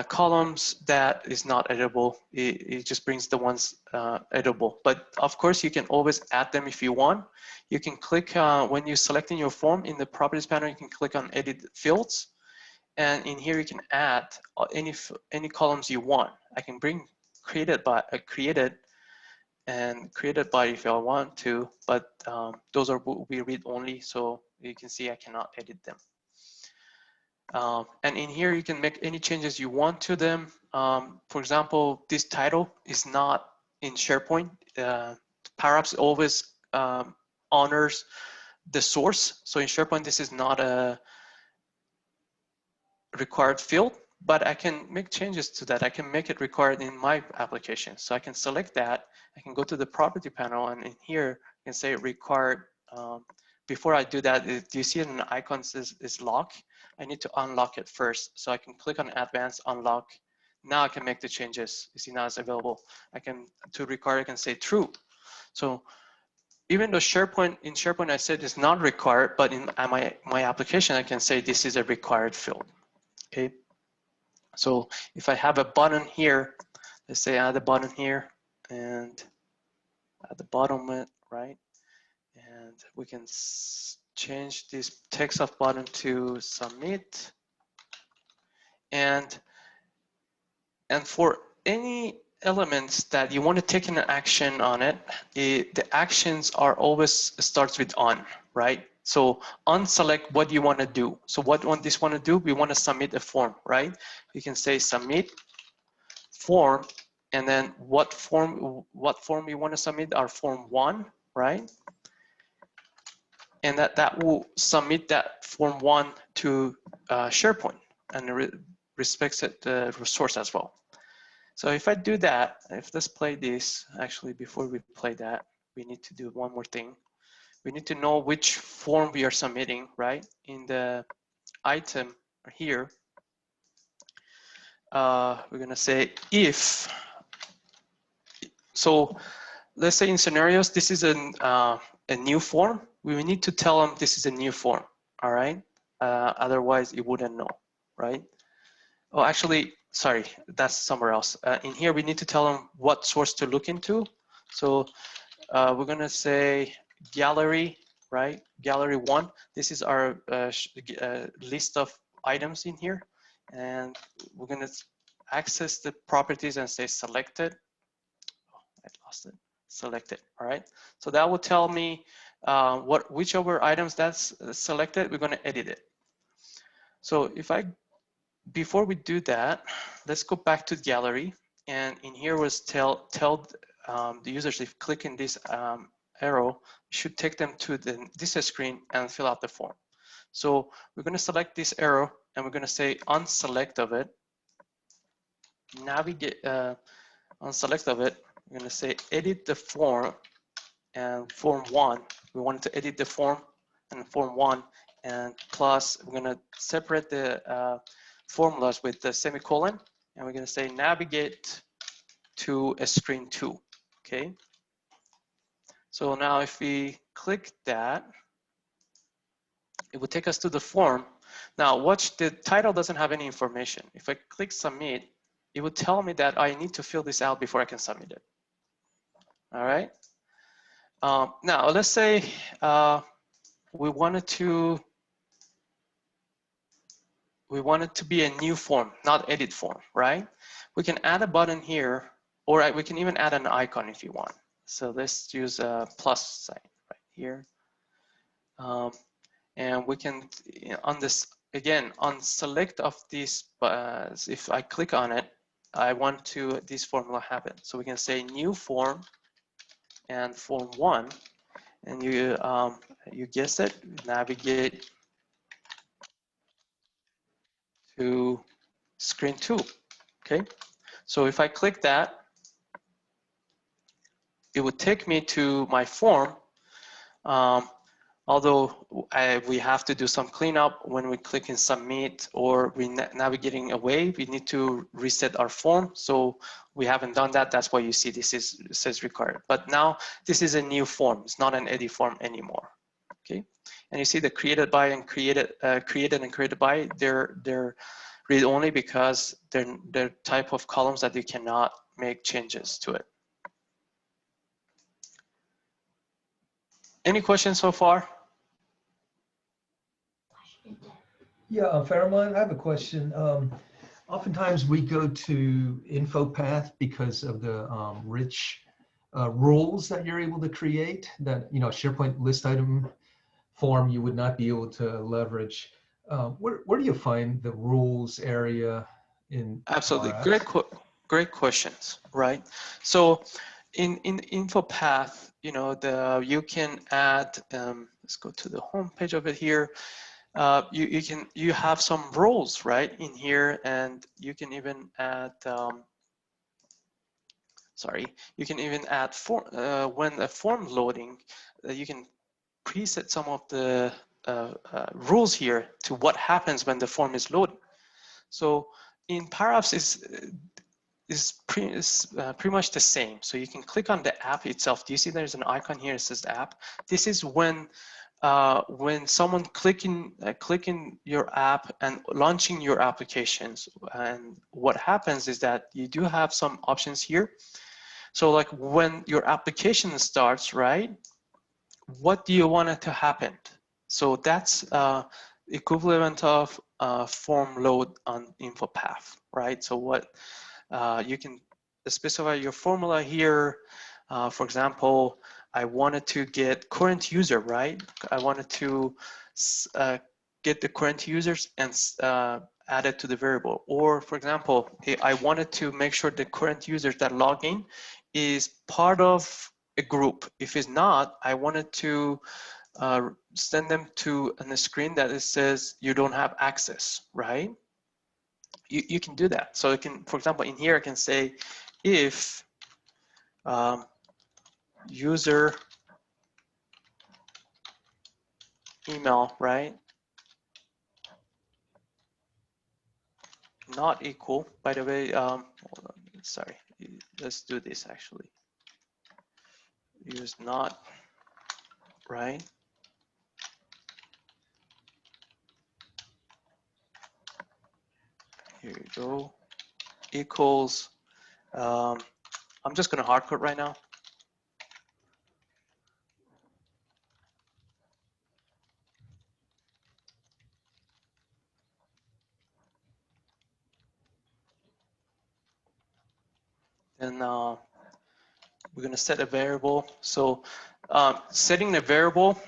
columns that is not editable. It just brings the ones editable. But of course, you can always add them if you want. You can click when you're selecting your form in the properties panel. You can click on edit fields, and in here you can add any columns you want. I can bring created by if I want to, but those will be read only. So you can see I cannot edit them. And in here, you can make any changes you want to them. For example, this title is not in SharePoint. Power Apps always honors the source. So in SharePoint, this is not a required field, but I can make changes to that. I can make it required in my application. So I can select that. I can go to the property panel, and in here, I can say required. Before I do that, do you see an icon says is lock? I need to unlock it first. So I can click on advanced unlock. Now I can make the changes. You see now it's available. To require, I can say true. So even though in SharePoint I said it's not required, but in my application, I can say this is a required field, okay? So if I have a button here, let's say add a button here and at the bottom, right? And we can change this text of button to submit. And for any elements that you want to take an action on it, the actions are always starts with on, right? So on select what you want to do. So what this want to do? We want to submit a form, right? You can say submit form, and then what form you want to submit are form 1, right? And that will submit that form 1 to SharePoint and respects the resource as well. So if I do that, let's play this, actually before we play that, we need to do one more thing. We need to know which form we are submitting, right? In the item here, we're gonna say if, so let's say in scenarios, this is a new form. We need to tell them this is a new form, all right? Otherwise it wouldn't know, right? Oh, actually, sorry, that's somewhere else. In here, we need to tell them what source to look into. So we're gonna say gallery, right? Gallery 1. This is our list of items in here. And we're gonna access the properties and say selected. Oh, I lost it. Selected, all right? So that will tell me whichever items that's selected, we're gonna edit it. So if before we do that, let's go back to gallery, and in here was tell the users if clicking this arrow should take them to this screen and fill out the form. So we're going to select this arrow and we're going to say on select of it, navigate on select of it. We're going to say edit the form and form 1. We want to edit the form and form 1, and plus we're going to separate the formulas with the semicolon, and we're going to say navigate to a screen 2. Okay. So now if we click that, it will take us to the form. Now watch, the title doesn't have any information. If I click submit, it will tell me that I need to fill this out before I can submit it. All right. Now let's say we want it to be a new form, not edit form, right? We can add a button here, or we can even add an icon if you want. So let's use a plus sign right here. And we can, on this, again, on select of these, if I click on it, I want this formula happen. So we can say new form and form 1, and you guessed it, navigate to screen 2. Okay, so if I click that, it would take me to my form. Although we have to do some cleanup when we click in submit or we navigating away, we need to reset our form. So we haven't done that. That's why you see this says required. But now this is a new form. It's not an edit form anymore. Okay, and you see the created by and created and created by. They're read only because they're type of columns that you cannot make changes to it. Any questions so far? Yeah, Fairmont, I have a question. Oftentimes we go to InfoPath because of the rich rules that you're able to create that, SharePoint list item form you would not be able to leverage. Where do you find the rules area in? Absolutely, great questions, right? So in InfoPath, you can add, let's go to the home page of it here. You have some roles right in here, and you can even add you can even add when a form loading, you can preset some of the rules here to what happens when the form is loading. So in Power is pretty much the same. So you can click on the app itself. Do you see there's an icon here that says app? This is when someone clicking your app and launching your applications, and what happens is that you do have some options here. So like when your application starts, right, what do you want it to happen? So that's equivalent of form load on InfoPath, right? So what you can specify your formula here. For example, I wanted to get current user, right? I wanted to get the current users and add it to the variable. Or for example, I wanted to make sure the current users that log in is part of a group. If it's not, I wanted to send them to a screen that it says you don't have access, right? You can do that. So it can, for example, in here I can say if user email, right, not equal, by the way, hold on, sorry, let's do this actually. Use not, right? Here you go, equals, I'm just gonna hard code right now. Then we're gonna set a variable. So setting a variable,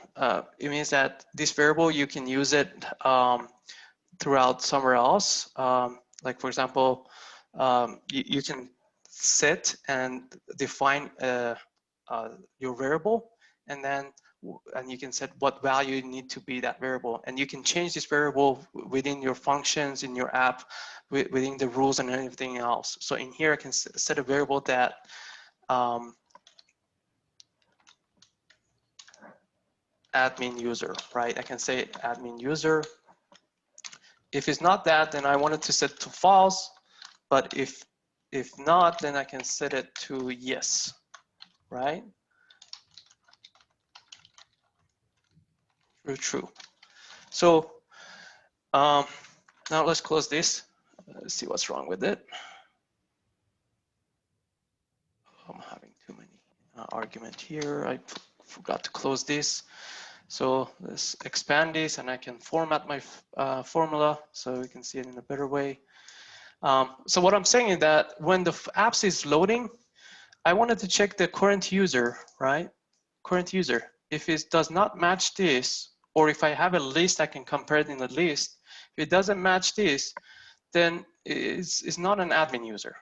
it means that this variable, you can use it throughout somewhere else. Like for example, you can set and define your variable, and then you can set what value you need to be that variable, and you can change this variable within your functions in your app, within the rules and everything else. So in here I can set a variable that admin user, right? I can say admin user. If it's not that, then I want it to set to false, but if not, then I can set it to yes, right? True. So now let's close this. Let's see what's wrong with it. I'm having too many argument here. I forgot to close this. So let's expand this, and I can format my formula so we can see it in a better way. So what I'm saying is that when the apps is loading, I wanted to check the current user, right? Current user. If it does not match this, or if I have a list, I can compare it in the list. If it doesn't match this, then it's not an admin user.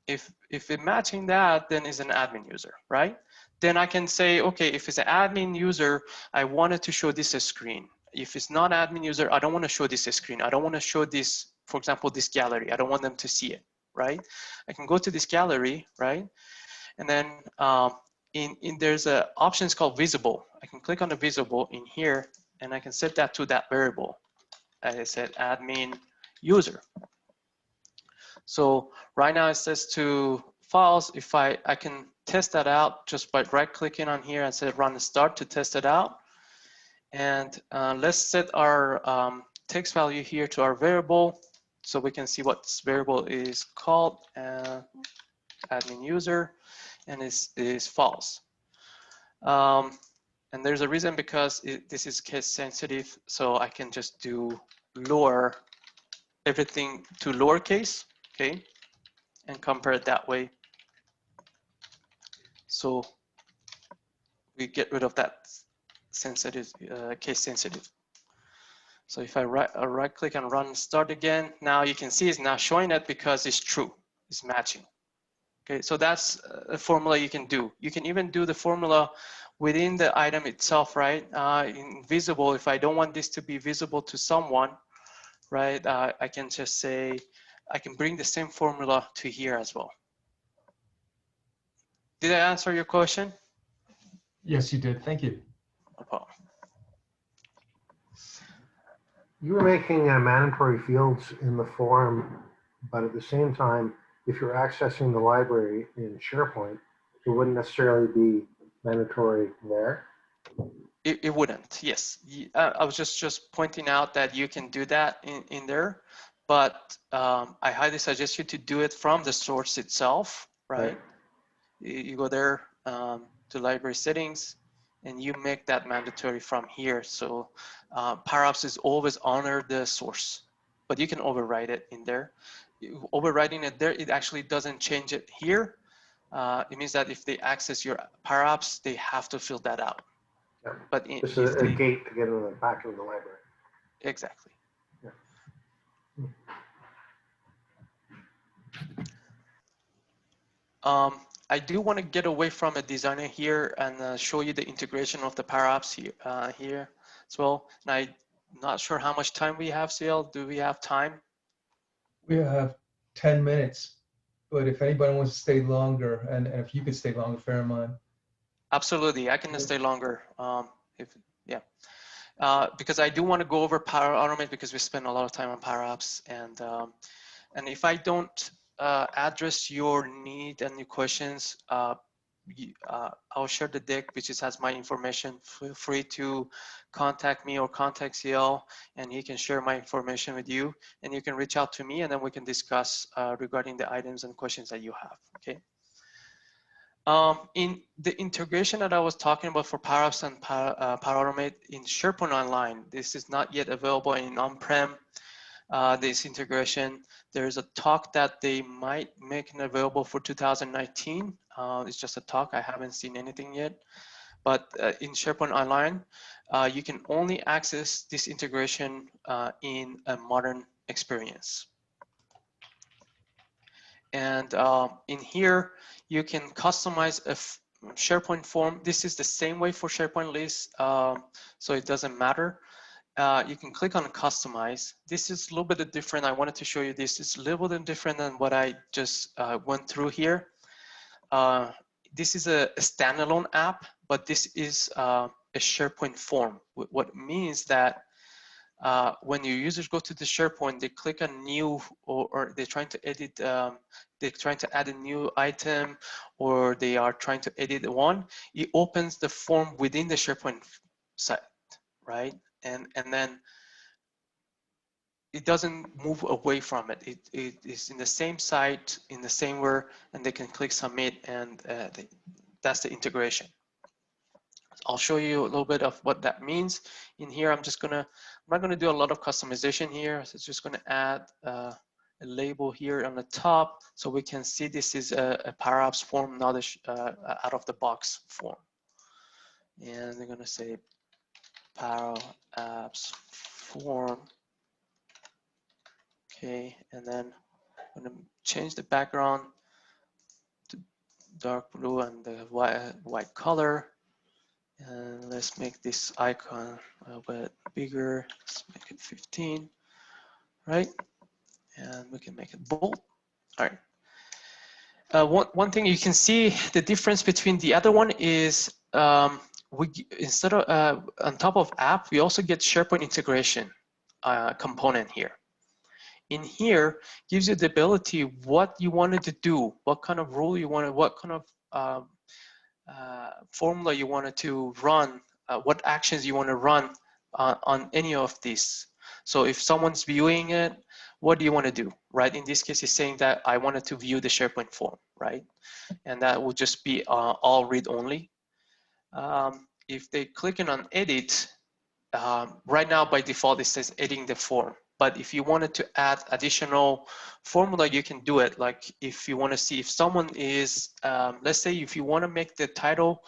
If it matching that, then it's an admin user, right? Then I can say, okay, if it's an admin user, I wanted to show this a screen. If it's not admin user, I don't want to show this a screen. I don't want to show this, for example, this gallery. I don't want them to see it, right? I can go to this gallery, right? And then there's a options called visible. I can click on the visible in here, and I can set that to that variable. As I said, admin user. So right now it says to false. If I can test that out just by right clicking on here and say run start to test it out. And let's set our text value here to our variable so we can see what this variable is called, admin user, and is false. And there's a reason, because this is case sensitive, so I can just do lower everything to lowercase, okay, and compare it that way. So we get rid of that sensitive, case sensitive. So if I right click and run start again, now you can see it's now showing it because it's true, it's matching. Okay, so that's a formula you can do. You can even do the formula within the item itself, right? In visible, if I don't want this to be visible to someone, right, I can just say, I can bring the same formula to here as well. Did I answer your question? Yes, you did. Thank you. No problem. You were making mandatory fields in the form, but at the same time, if you're accessing the library in SharePoint, it wouldn't necessarily be mandatory there. It wouldn't, yes. I was just pointing out that you can do that in there, but I highly suggest you to do it from the source itself, right? You go there to library settings, and you make that mandatory from here. So Power Apps is always honor the source, but you can override it in there. Overriding it there, it actually doesn't change it here. It means that if they access your Power Apps, they have to fill that out. Yeah. But This is a gate to get into the back of the library. Exactly. Yeah. I do want to get away from a designer here and show you the integration of the Power Apps here as well. And I'm not sure how much time we have, CL. Do we have time? We have 10 minutes, but if anybody wants to stay longer, and if you could stay longer, fair in mind. Absolutely, I can stay longer. Because I do want to go over Power Automate because we spend a lot of time on Power Apps, and if I don't address your need and your questions, I'll share the deck which has my information. Feel free to contact me or contact CL, and he can share my information with you, and you can reach out to me, and then we can discuss regarding the items and questions that you have. Okay. In the integration that I was talking about for Power Apps and Power Automate in SharePoint Online, this is not yet available in on-prem. This integration, there's a talk that they might make it available for 2019. It's just a talk, I haven't seen anything yet. But in SharePoint Online, you can only access this integration in a modern experience. And in here, you can customize a SharePoint form. This is the same way for SharePoint list, so it doesn't matter. You can click on customize. This is a little bit different. I wanted to show you this. It's a little bit different than what I just went through here. This is a standalone app, but this is a SharePoint form. What means that when your users go to the SharePoint, they click on new, or they're trying to edit, they're trying to add a new item, or they are trying to edit one, it opens the form within the SharePoint site, right? And then it doesn't move away from it. It is in the same site, in the same where, and they can click submit, and that's the integration. I'll show you a little bit of what that means. In here, I'm not gonna do a lot of customization here. So it's just gonna add a label here on the top, so we can see this is a Power Apps form, not a out of the box form. And they're gonna say Power Apps form. Okay, and then I'm gonna change the background to dark blue and the white color. And let's make this icon a little bit bigger. Let's make it 15, right? And we can make it bold. All right. One thing you can see the difference between the other one is instead of on top of app, we also get SharePoint integration component here. In here, gives you the ability what you wanted to do, what kind of rule you wanted, what kind of formula you wanted to run, what actions you want to run on any of these. So if someone's viewing it, what do you want to do, right? In this case, it's saying that I wanted to view the SharePoint form, right? And that will just be all read only. If they click on edit, right now by default, it says editing the form. But if you wanted to add additional formula, you can do it. Like if you want to see if someone is, let's say if you want to make the title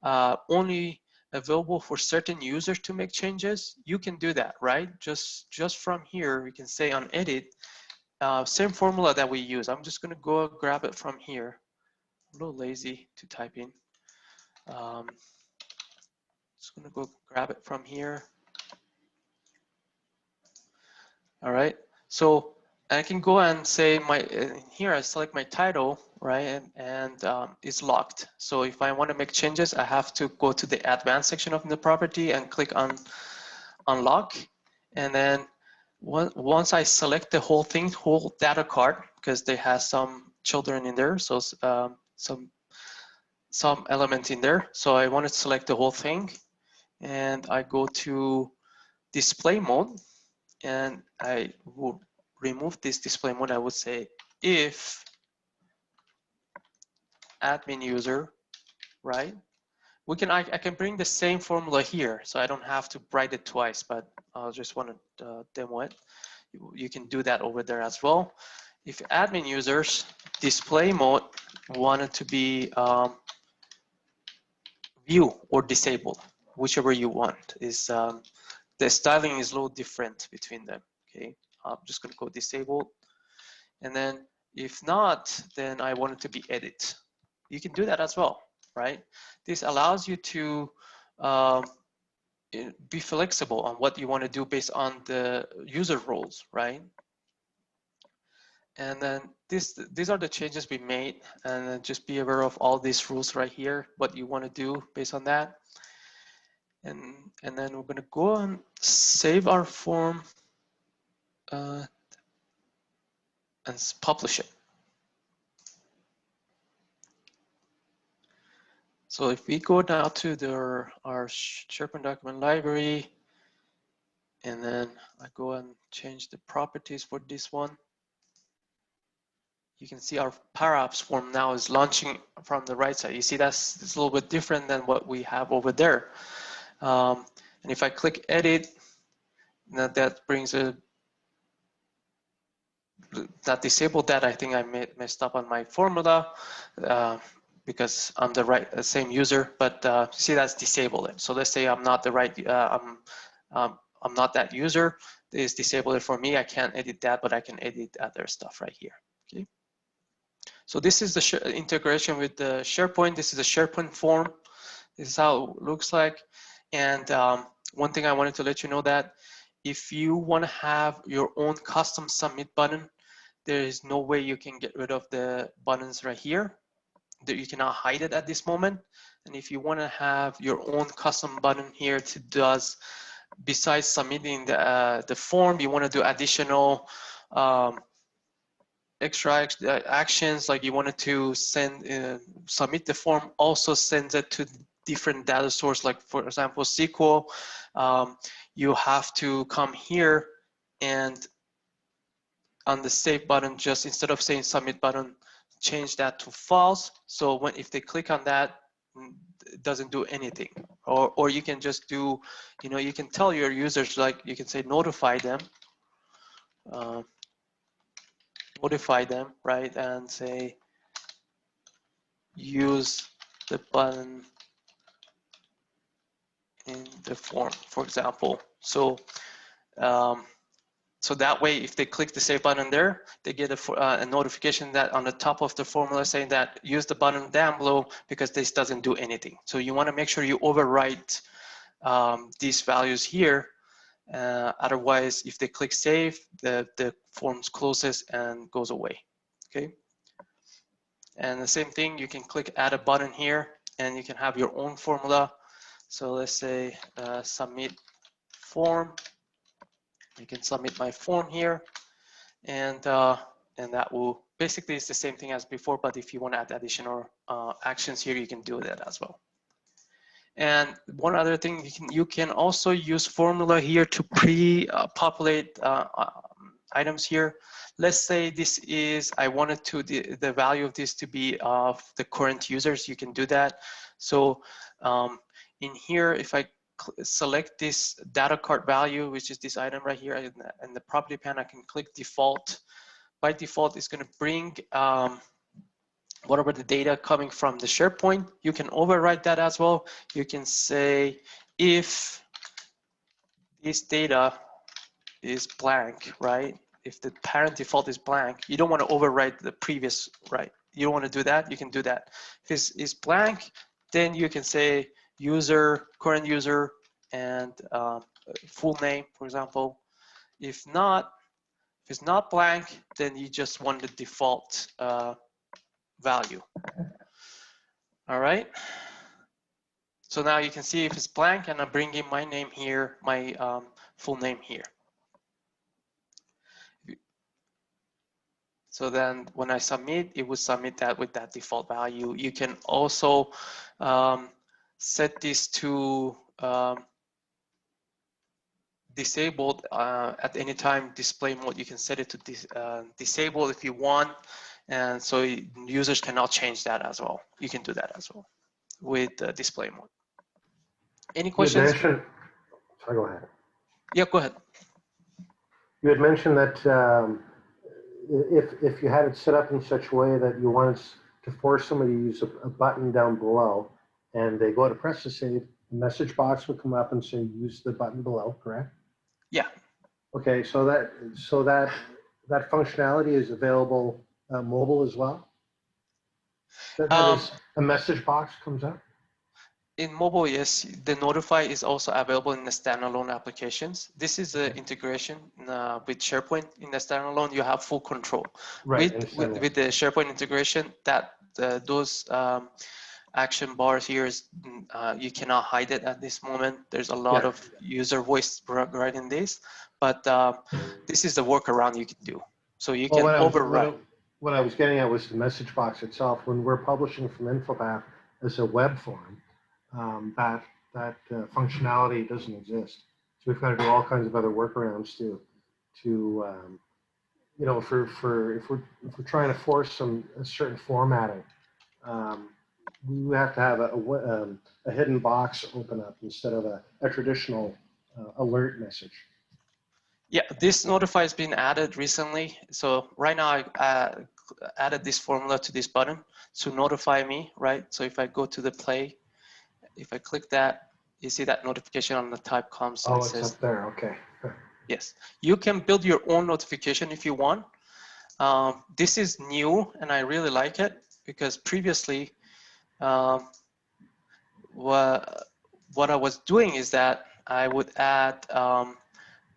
only available for certain users to make changes, you can do that, right? Just from here, we can say on edit, same formula that we use. I'm just going to go grab it from here. I'm a little lazy to type in. Just going to go grab it from here. All right, so I can go and say here I select my title, right, and it's locked. So if I want to make changes, I have to go to the advanced section of the property and click on unlock. And then once I select the whole thing, whole data card, because they have some children in there, so some element in there. So I want to select the whole thing, and I go to display mode. And I would remove this display mode. I would say if admin user, right, I can bring the same formula here, so I don't have to write it twice, but I just want to demo it. You can do that over there as well. If admin users display mode wanted to be view or disabled, whichever you want, is the styling is a little different between them. Okay, I'm just going to go disabled, and then if not, then I want it to be edit. You can do that as well, right? This allows you to be flexible on what you want to do based on the user roles, right? And then these are the changes we made, and then just be aware of all these rules right here, what you want to do based on that. And then we're going to go and save our form and publish it. So if we go now to our SharePoint document library, and then I go and change the properties for this one, you can see our Power Apps form now is launching from the right side. You see it's a little bit different than what we have over there. And if I click edit, now that brings that disabled that. I think I messed up on my formula because I'm the same user, but see that's disabled it. So let's say I'm not the right, I'm not that user. It's disabled it for me. I can't edit that, but I can edit other stuff right here. Okay. So this is the integration with the SharePoint. This is a SharePoint form. This is how it looks like. And one thing I wanted to let you know that if you want to have your own custom submit button, there is no way you can get rid of the buttons right here. You cannot hide it at this moment. And if you want to have your own custom button here to does, besides submitting the form, you want to do additional extra actions, like you wanted to submit the form, also sends it to different data source, like for example SQL. You have to come here and on the save button, just instead of saying submit button, change that to false. So if they click on that, it doesn't do anything. Or you can just do, you can tell your users, like you can say notify them. Modify them, right, and say use the button in the form, for example. So so that way, if they click the save button there, they get a notification that on the top of the formula saying that use the button down below, because this doesn't do anything. So you want to make sure you overwrite these values here. Otherwise, if they click save, the form closes and goes away. Okay. And the same thing, you can click add a button here, and you can have your own formula. So let's say submit form. You can submit my form here, and that will basically it's the same thing as before. But if you want to add additional actions here, you can do that as well. And one other thing, you can also use formula here to pre-populate items here. Let's say this is, I wanted to the value of this to be of the current users. You can do that. So in here, if I select this data card value, which is this item right here, in the property pane, I can click default. By default, it's going to bring whatever the data coming from the SharePoint. You can override that as well. You can say if this data is blank, right? If the parent default is blank, you don't want to overwrite the previous, right? You don't want to do that, you can do that. If it's blank, then you can say user, current user, and full name, for example. If it's not blank, then you just want the default value. All right. So now you can see if it's blank, and I'm bringing my name here, my full name here. So then when I submit, it will submit that with that default value. You can also set this to disabled at any time, display mode. You can set it to disable if you want. And so users cannot change that as well. You can do that as well. with display mode. Any You had questions? mentioned, sorry, go ahead. Yeah, go ahead. You had mentioned that if you had it set up in such a way that you wanted to force somebody to use a button down below, and they go to press to save, the message box would come up and say use the button below, correct? Yeah. Okay, so that functionality is available mobile as well. That is, a message box comes up. In mobile, yes, the Notify is also available in the standalone applications. This is the integration with SharePoint. In the standalone, you have full control. Right. With the SharePoint integration, those action bars here is you cannot hide it at this moment. There's a lot of user voice right in this, but this is the workaround you can do. So you can override. What I was getting at was the message box itself. When we're publishing from InfoPath as a web form, that functionality doesn't exist. So we've got to do all kinds of other workarounds to you know, if we're trying to force a certain formatting, we have to have a hidden box open up instead of a traditional alert message. Yeah, this Notify has been added recently. So right now I added this formula to this button to notify me, right? So if I go to the play, if I click that, you see that notification on the type comes. Oh, it's up there, okay. Yes, you can build your own notification if you want. This is new and I really like it because previously what I was doing is that I would add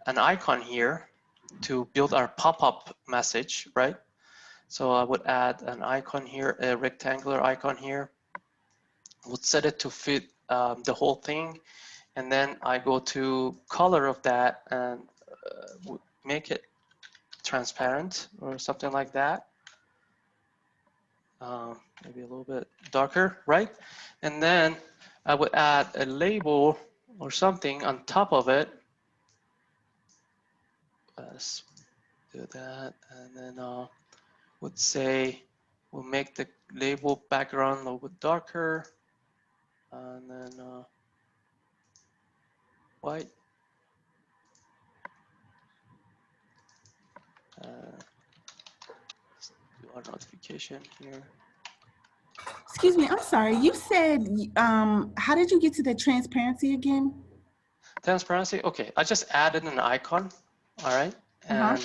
an icon here to build our pop-up message, right? So I would add an icon here, a rectangular icon here, would set it to fit the whole thing. And then I go to color of that and make it transparent or something like that. Maybe a little bit darker, right? And then I would add a label or something on top of it. Let's do that, and then would say we'll make the label background a little bit darker, and then white. Let's do our notification here. Excuse me, I'm sorry. You said, how did you get to the transparency again? Transparency, okay. I just added an icon, all right? And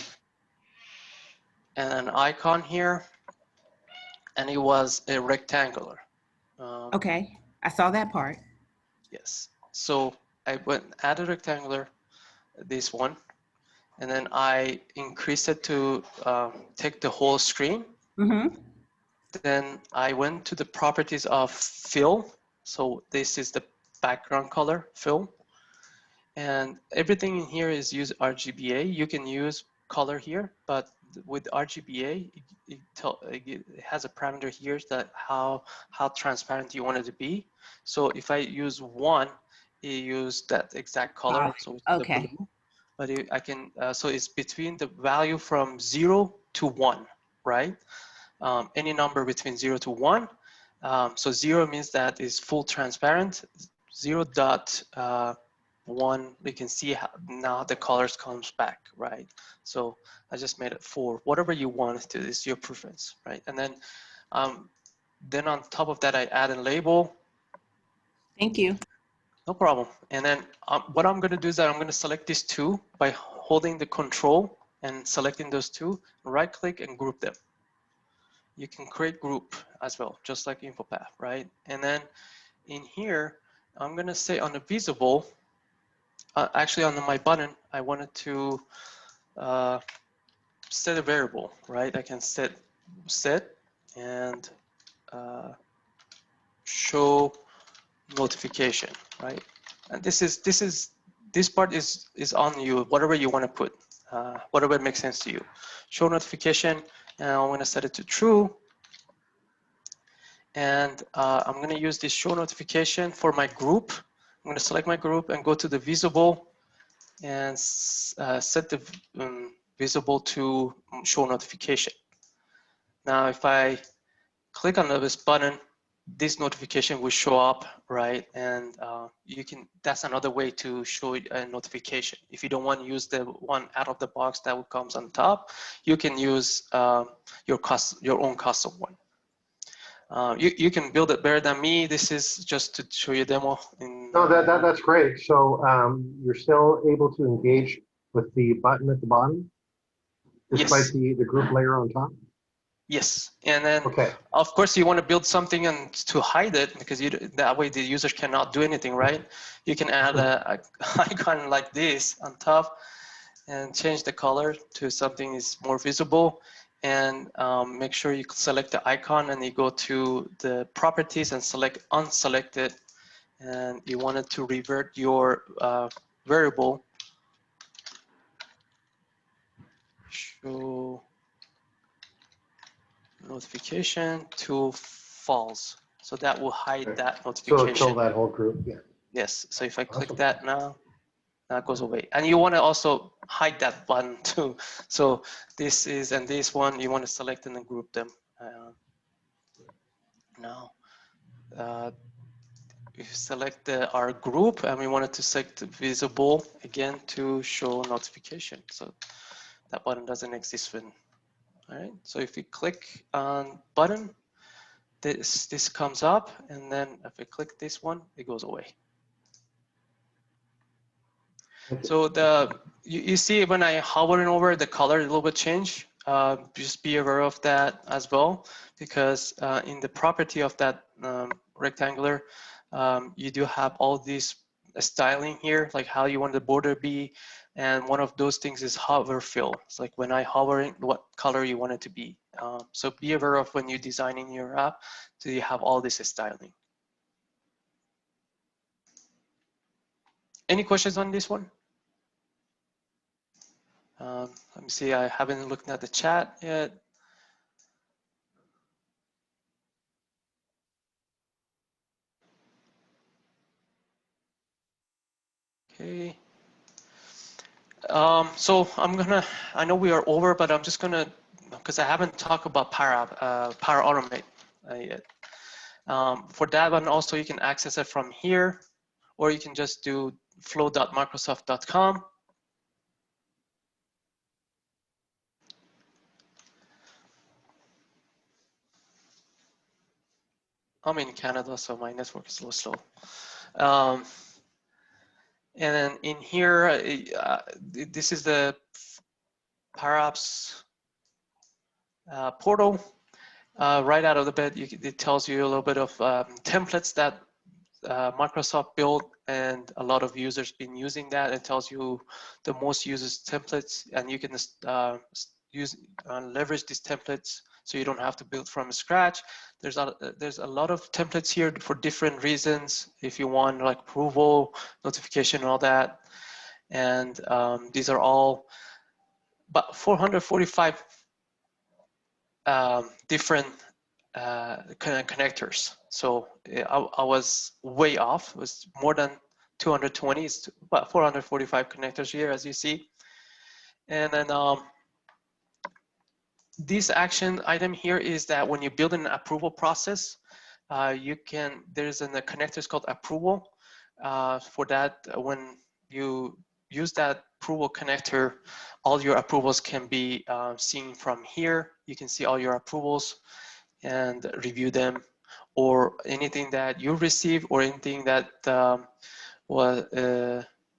an icon here, and it was a rectangular. Okay, I saw that part. Yes, so I went added rectangular, this one, and then I increased it to take the whole screen. Then I went to the properties of fill. So this is the background color fill. And everything in here is use RGBA. You can use color here, but with RGBA, it has a parameter here that how transparent you want it to be. So if I use 1, it use that exact color. So it's the blue. But I can, so it's between the value from 0 to 1, right? Any number between 0 to 1. So 0 means that is full transparent. 0.1, we can see how now the colors comes back, right? So I just made it 4. Whatever you want to, is your preference, right? And then on top of that, I add a label. Thank you. No problem. And then what I'm going to do is that I'm going to select these two by holding the control and selecting those two, right click and group them. You can create group as well, just like InfoPath, right? And then in here, I'm going to say on the visible, actually on my button, I wanted to set a variable, right? I can set and show notification, right? And this part is on you, whatever you want to put, whatever makes sense to you. Show notification, and I'm going to set it to true. And I'm going to use this show notification for my group. I'm going to select my group and go to the visible and set the visible to show notification. Now, if I click on this button, this notification will show up, right? And that's another way to show a notification. If you don't want to use the one out of the box that comes on top, you can use your own custom one. You can build it better than me. This is just to show you a demo. No, that's great. So you're still able to engage with the button at the bottom, despite yes. the group layer on top? Yes, and then Okay. of course you want to build something and to hide it, because that way the user cannot do anything, right? You can add a icon like this on top and change the color to something is more visible, and make sure you select the icon and you go to the properties and select unselected, and you want it to revert your variable. Show notification to false, so that will hide Okay. that So notification. kill that whole group, yeah. Yes, so if I click Awesome. that now, that goes away. And you want to also hide that button too. So this is, and this one, you want to select and then group them. Now, we select our group, and we wanted to select visible again to show notification. So that button doesn't exist when, all right? So if we click on button, this comes up, and then if I click this one, it goes away. So you see when I hovering over, the color a little bit change. Just be aware of that as well, because in the property of that rectangular, you do have all these styling here, like how you want the border be, and one of those things is hover fill. It's like when I hovering, what color you want it to be. So be aware of when you're designing your app, so you have all this styling. Any questions on this one? Let me see, I haven't looked at the chat yet. Okay. So I know we are over, but I'm just gonna, because I haven't talked about Power Automate yet. For that one also, you can access it from here, or you can just do flow.microsoft.com. I'm in Canada, so my network is a little slow. And then in here, this is the Power Apps portal. Right out of the bed, it tells you a little bit of templates that Microsoft built, and a lot of users been using that. It tells you the most used templates, and you can leverage these templates so you don't have to build from scratch. There's a lot of templates here for different reasons. If you want like approval, notification, and all that, and these are all about 445 different connectors. So I was way off. It was more than 220. It's about 445 connectors here, as you see. And then this action item here is that when you build an approval process, there's a connectors called approval. For that, when you use that approval connector, all your approvals can be seen from here. You can see all your approvals and review them, or anything that you receive, or anything that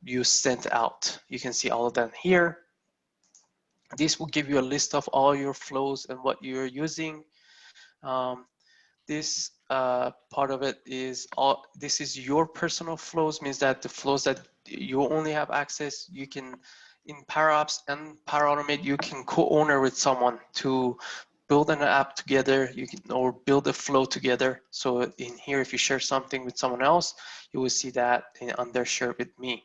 you sent out. You can see all of them here. This will give you a list of all your flows and what you're using. This part of it is this is your personal flows, means that the flows that you only have access, you can, in Power Apps and Power Automate, you can co-owner with someone to build an app together, or build a flow together. So in here, if you share something with someone else, you will see that under share with me.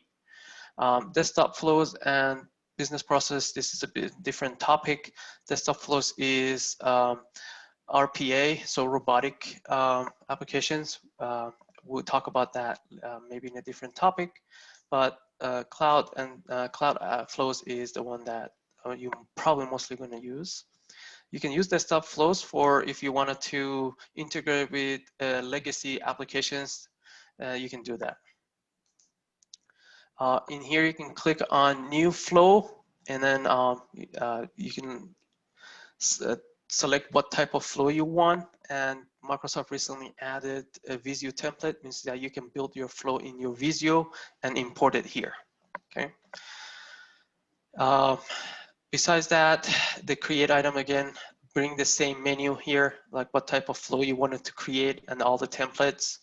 Desktop flows and business process, this is a bit different topic. Desktop flows is RPA, so robotic applications. We'll talk about that maybe in a different topic, but cloud flows is the one that you're probably mostly going to use. You can use desktop flows for if you wanted to integrate with legacy applications, you can do that. In here, you can click on new flow, and then you can select what type of flow you want. And Microsoft recently added a Visio template, means that you can build your flow in your Visio and import it here. Okay. Besides that, the create item again, bring the same menu here, like what type of flow you wanted to create and all the templates.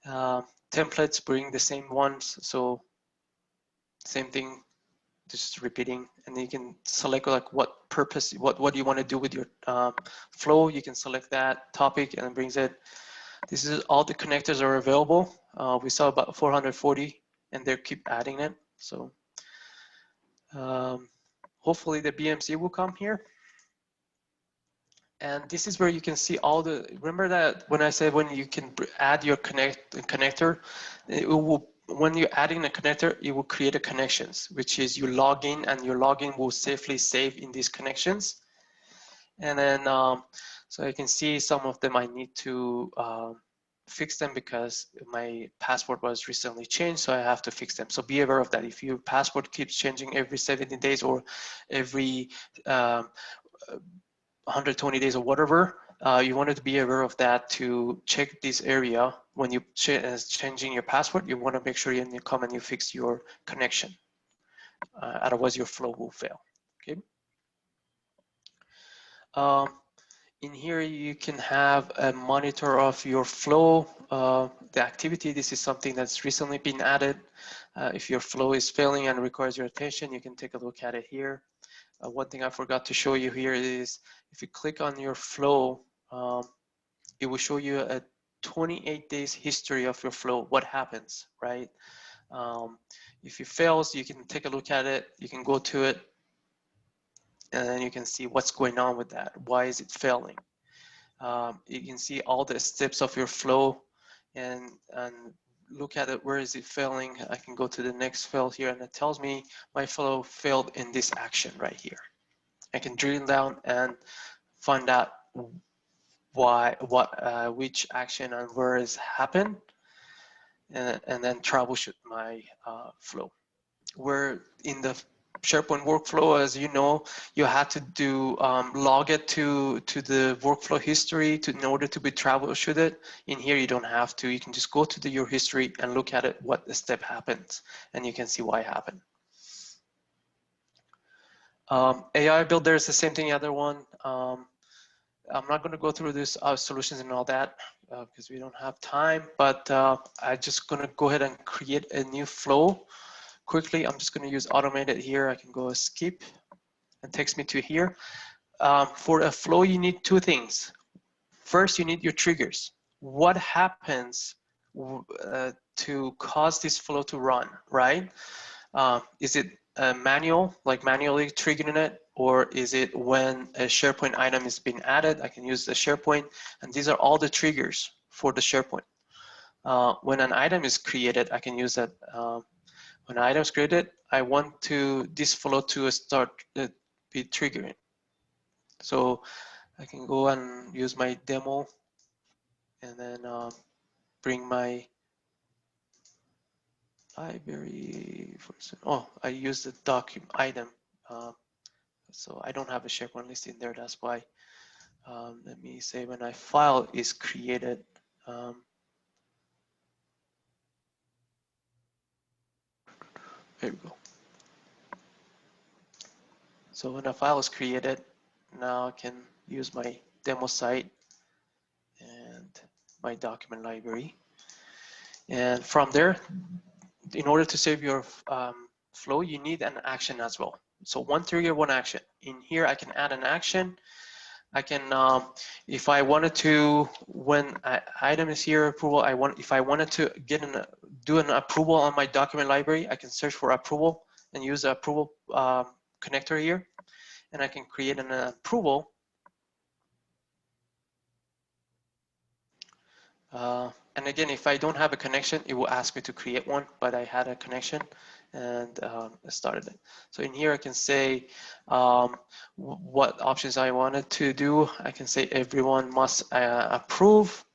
Templates bring the same ones, so same thing, just repeating. And then you can select like what purpose, what do you want to do with your flow. You can select that topic and it brings it. This is all the connectors are available. We saw about 440 and they keep adding it. So hopefully the BMC will come here. And this is where you can see all the, remember that when I said when you can add your connector, it will, when you're adding a connector, it will create a connections, which is you log in and your login will safely save in these connections. And then, so I can see some of them I need to fix them because my password was recently changed, so I have to fix them. So be aware of that. If your password keeps changing every 70 days or every 120 days or whatever, you wanted to be aware of that to check this area. When you changing your password, you want to make sure you come and you fix your connection. Otherwise, your flow will fail. Okay. In here, you can have a monitor of your flow, the activity. This is something that's recently been added. If your flow is failing and requires your attention, you can take a look at it here. One thing I forgot to show you here is if you click on your flow, it will show you a 28 days history of your flow, what happens, right? If it fails, you can take a look at it, you can go to it, and then you can see what's going on with that. Why is it failing? You can see all the steps of your flow and look at it, where is it failing? I can go to the next fail here and it tells me my flow failed in this action right here. I can drill down and find out why, which action and where it's happened, and then troubleshoot my flow. Where in the SharePoint workflow, as you know, you had to do log it to the workflow history in order to be troubleshooted. In here, you don't have to. You can just go to your history and look at it, what the step happens, and you can see why it happened. AI Builder is the same thing, the other one. I'm not going to go through this solutions and all that because we don't have time, but I'm just going to go ahead and create a new flow quickly. I'm just going to use automated here. I can go skip and takes me to here. For a flow, you need two things. First, you need your triggers. What happens to cause this flow to run, right? Is it manual, like manually triggering it, or is it when a SharePoint item is being added? I can use the SharePoint, and these are all the triggers for the SharePoint. When an item is created, I can use that. When an item is created, I want this flow to start be triggering. So I can go and use my demo, and then bring my library. I use the document item. So I don't have a SharePoint list in there. That's why. Let me say when a file is created. Here we go. So when a file is created, now I can use my demo site and my document library. And from there, in order to save your flow, you need an action as well. So one trigger, one action. In here, I can add an action. I can, if I wanted to, when item is here approval, if I wanted to do an approval on my document library, I can search for approval and use the approval connector here, and I can create an approval. And again, if I don't have a connection, it will ask me to create one, but I had a connection. and I started it. So in here I can say what options I wanted to do. I can say everyone must approve,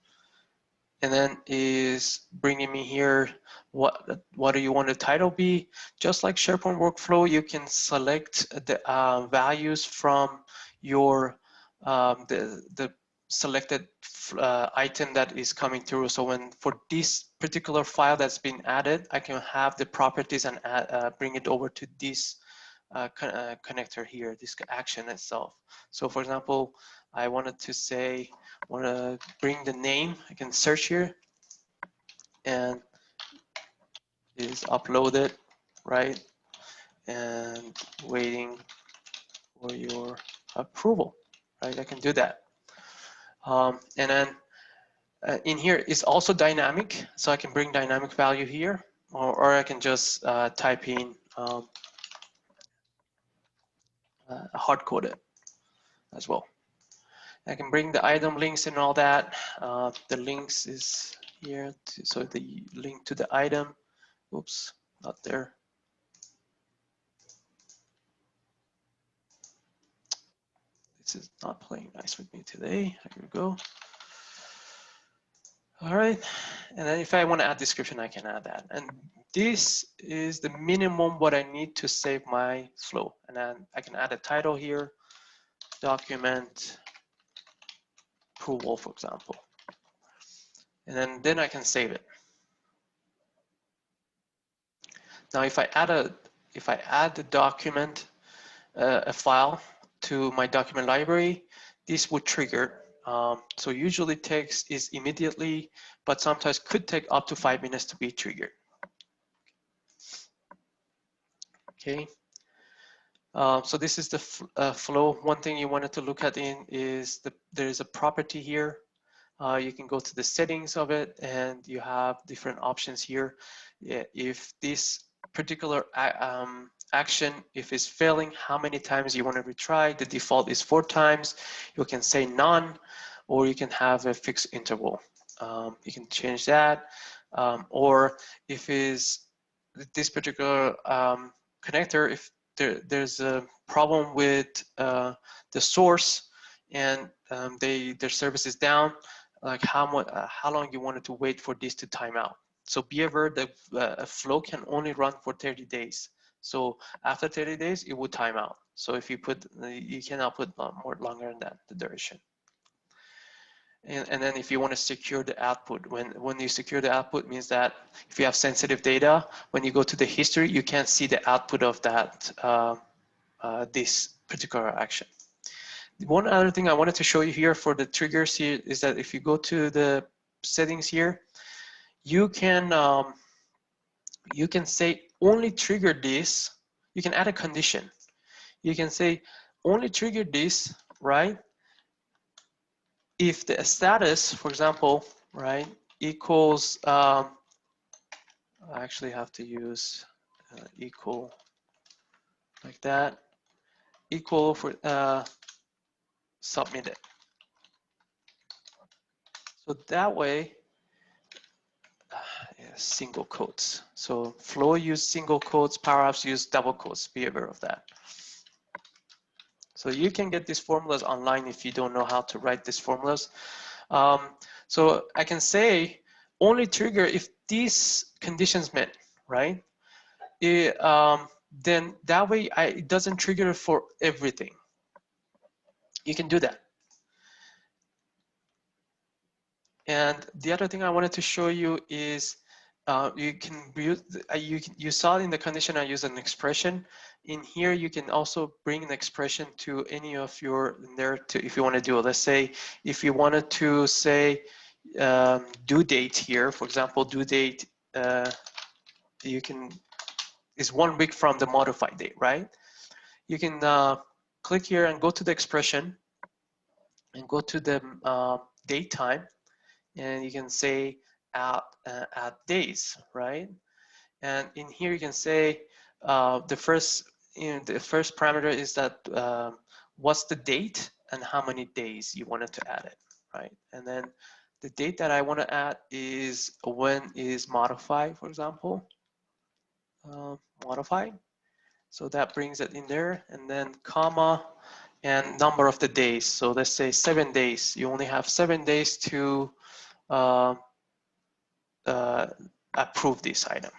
and then is bringing me here what do you want the title be. Just like SharePoint workflow, you can select the values from your the selected item that is coming through. So when for this particular file that's been added, I can have the properties and bring it over to this connector here, this action itself. So for example, I wanted to say, want to bring the name. I can search here, and it is uploaded, right? And waiting for your approval, right? I can do that. And then in here is also dynamic, so I can bring dynamic value here, or I can just type in hard coded as well. I can bring the item links and all that. The links is here, so the link to the item. Oops, not there. This is not playing nice with me today. Here we go. All right, and then if I want to add description, I can add that. And this is the minimum what I need to save my flow. And then I can add a title here, document approval, for example. And then I can save it. Now, if I add the document, a file to my document library, this would trigger. So usually takes is immediately, but sometimes could take up to 5 minutes to be triggered. Okay. So this is the flow. One thing you wanted to look at is there's a property here. You can go to the settings of it, and you have different options here. Yeah, if this particular action, if it's failing, how many times you want to retry. The default is 4 times. You can say none, or you can have a fixed interval. You can change that, or if is this particular connector, if there's a problem with the source and their service is down, like how long you wanted to wait for this to time out. So be aware that a flow can only run for 30 days. So after 30 days, it would time out. So if you put, you cannot put more longer than that, the duration. And then if you want to secure the output, when you secure the output, means that if you have sensitive data, when you go to the history, you can't see the output of that this particular action. One other thing I wanted to show you here for the triggers here is that if you go to the settings here, you can say only trigger this. You can add a condition. You can say only trigger this, right? If the status, for example, right, equals, I actually have to use equal like that, equal for submitted. So that way, single quotes. So Flow use single quotes, Power Apps use double quotes. Be aware of that. So you can get these formulas online if you don't know how to write these formulas. So I can say only trigger if these conditions met, right? Then that way it doesn't trigger for everything. You can do that. And the other thing I wanted to show you is you can use, you saw in the condition I use an expression. In here, you can also bring an expression to any of your there to, if you want to do it. Let's say if you wanted to say due date here, for example, due date, you can is 1 week from the modified date, right? You can click here and go to the expression and go to the date time, and you can say at days, right? And in here you can say the first parameter is that what's the date and how many days you wanted to add it, right? And then the date that I want to add is when is modified, for example. modify. So that brings it in there, and then comma and number of the days. So let's say 7 days. You only have 7 days to approve this item.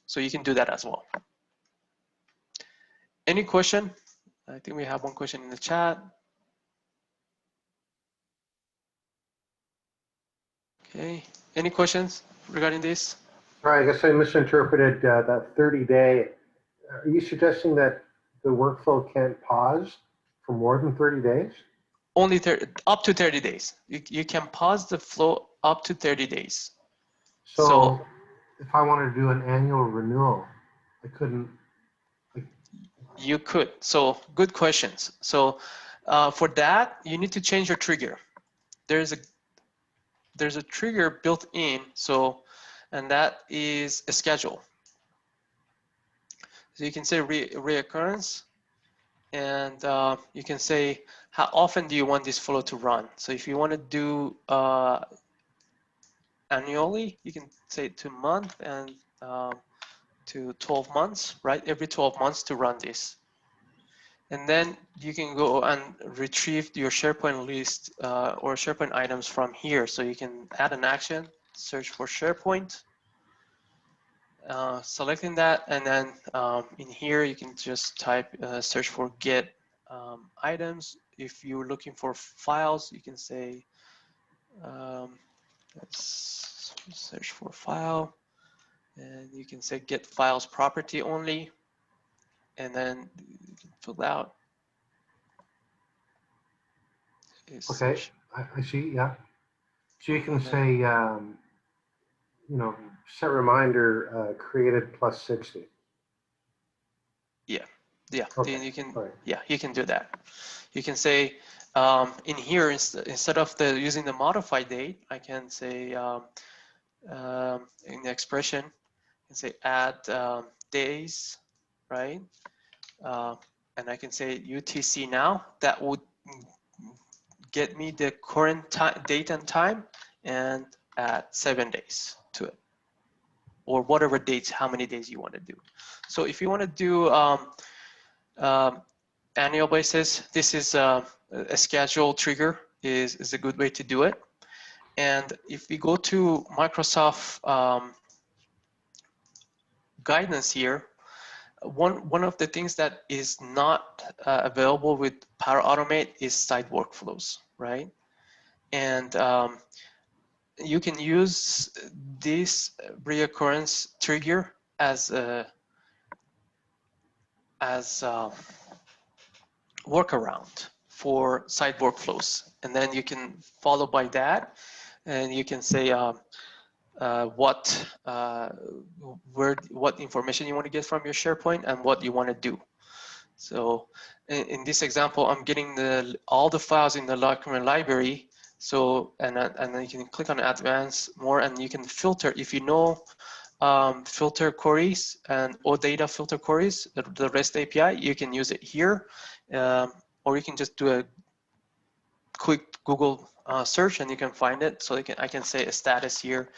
So you can do that as well. Any question? I think we have one question in the chat. Okay, any questions regarding this? Sorry, I guess I misinterpreted that 30-day. Are you suggesting that the workflow can't pause for more than 30 days? Only up to 30 days. You can pause the flow up to 30 days. So if I wanted to do an annual renewal, I couldn't. You could. So good questions. So for that, you need to change your trigger. There's a trigger built in. So, and that is a schedule. So you can say reoccurrence, and you can say how often do you want this flow to run. So if you want to do annually, you can say to month and to 12 months, right? Every 12 months to run this. And then you can go and retrieve your SharePoint list or SharePoint items from here. So you can add an action, search for SharePoint, selecting that, and then in here you can just type search for get items. If you're looking for files, you can say let's search for file, and you can say get files property only, and then you can fill out. Okay, I see, yeah. So you can say, you know, set reminder created plus 60. Yeah, yeah. Okay. Then you can, Right. yeah, you can do that. You can say in here instead of using the modify date, I can say in the expression, I can say add days, right? And I can say UTC now. That would get me the current date and time, and add 7 days to it, or whatever dates, how many days you want to do. So if you want to do annual basis, this is a schedule trigger is a good way to do it. And if we go to Microsoft guidance here, one of the things that is not available with Power Automate is site workflows, right? And you can use this reoccurrence trigger as a workaround for site workflows, and then you can follow by that, and you can say what information you want to get from your SharePoint and what you want to do. So in this example, I'm getting all the files in the document library. So and then you can click on advanced more, and you can filter if you know filter queries and OData filter queries, the REST API. You can use it here, or you can just do a quick Google search and you can find it. So I can say a status here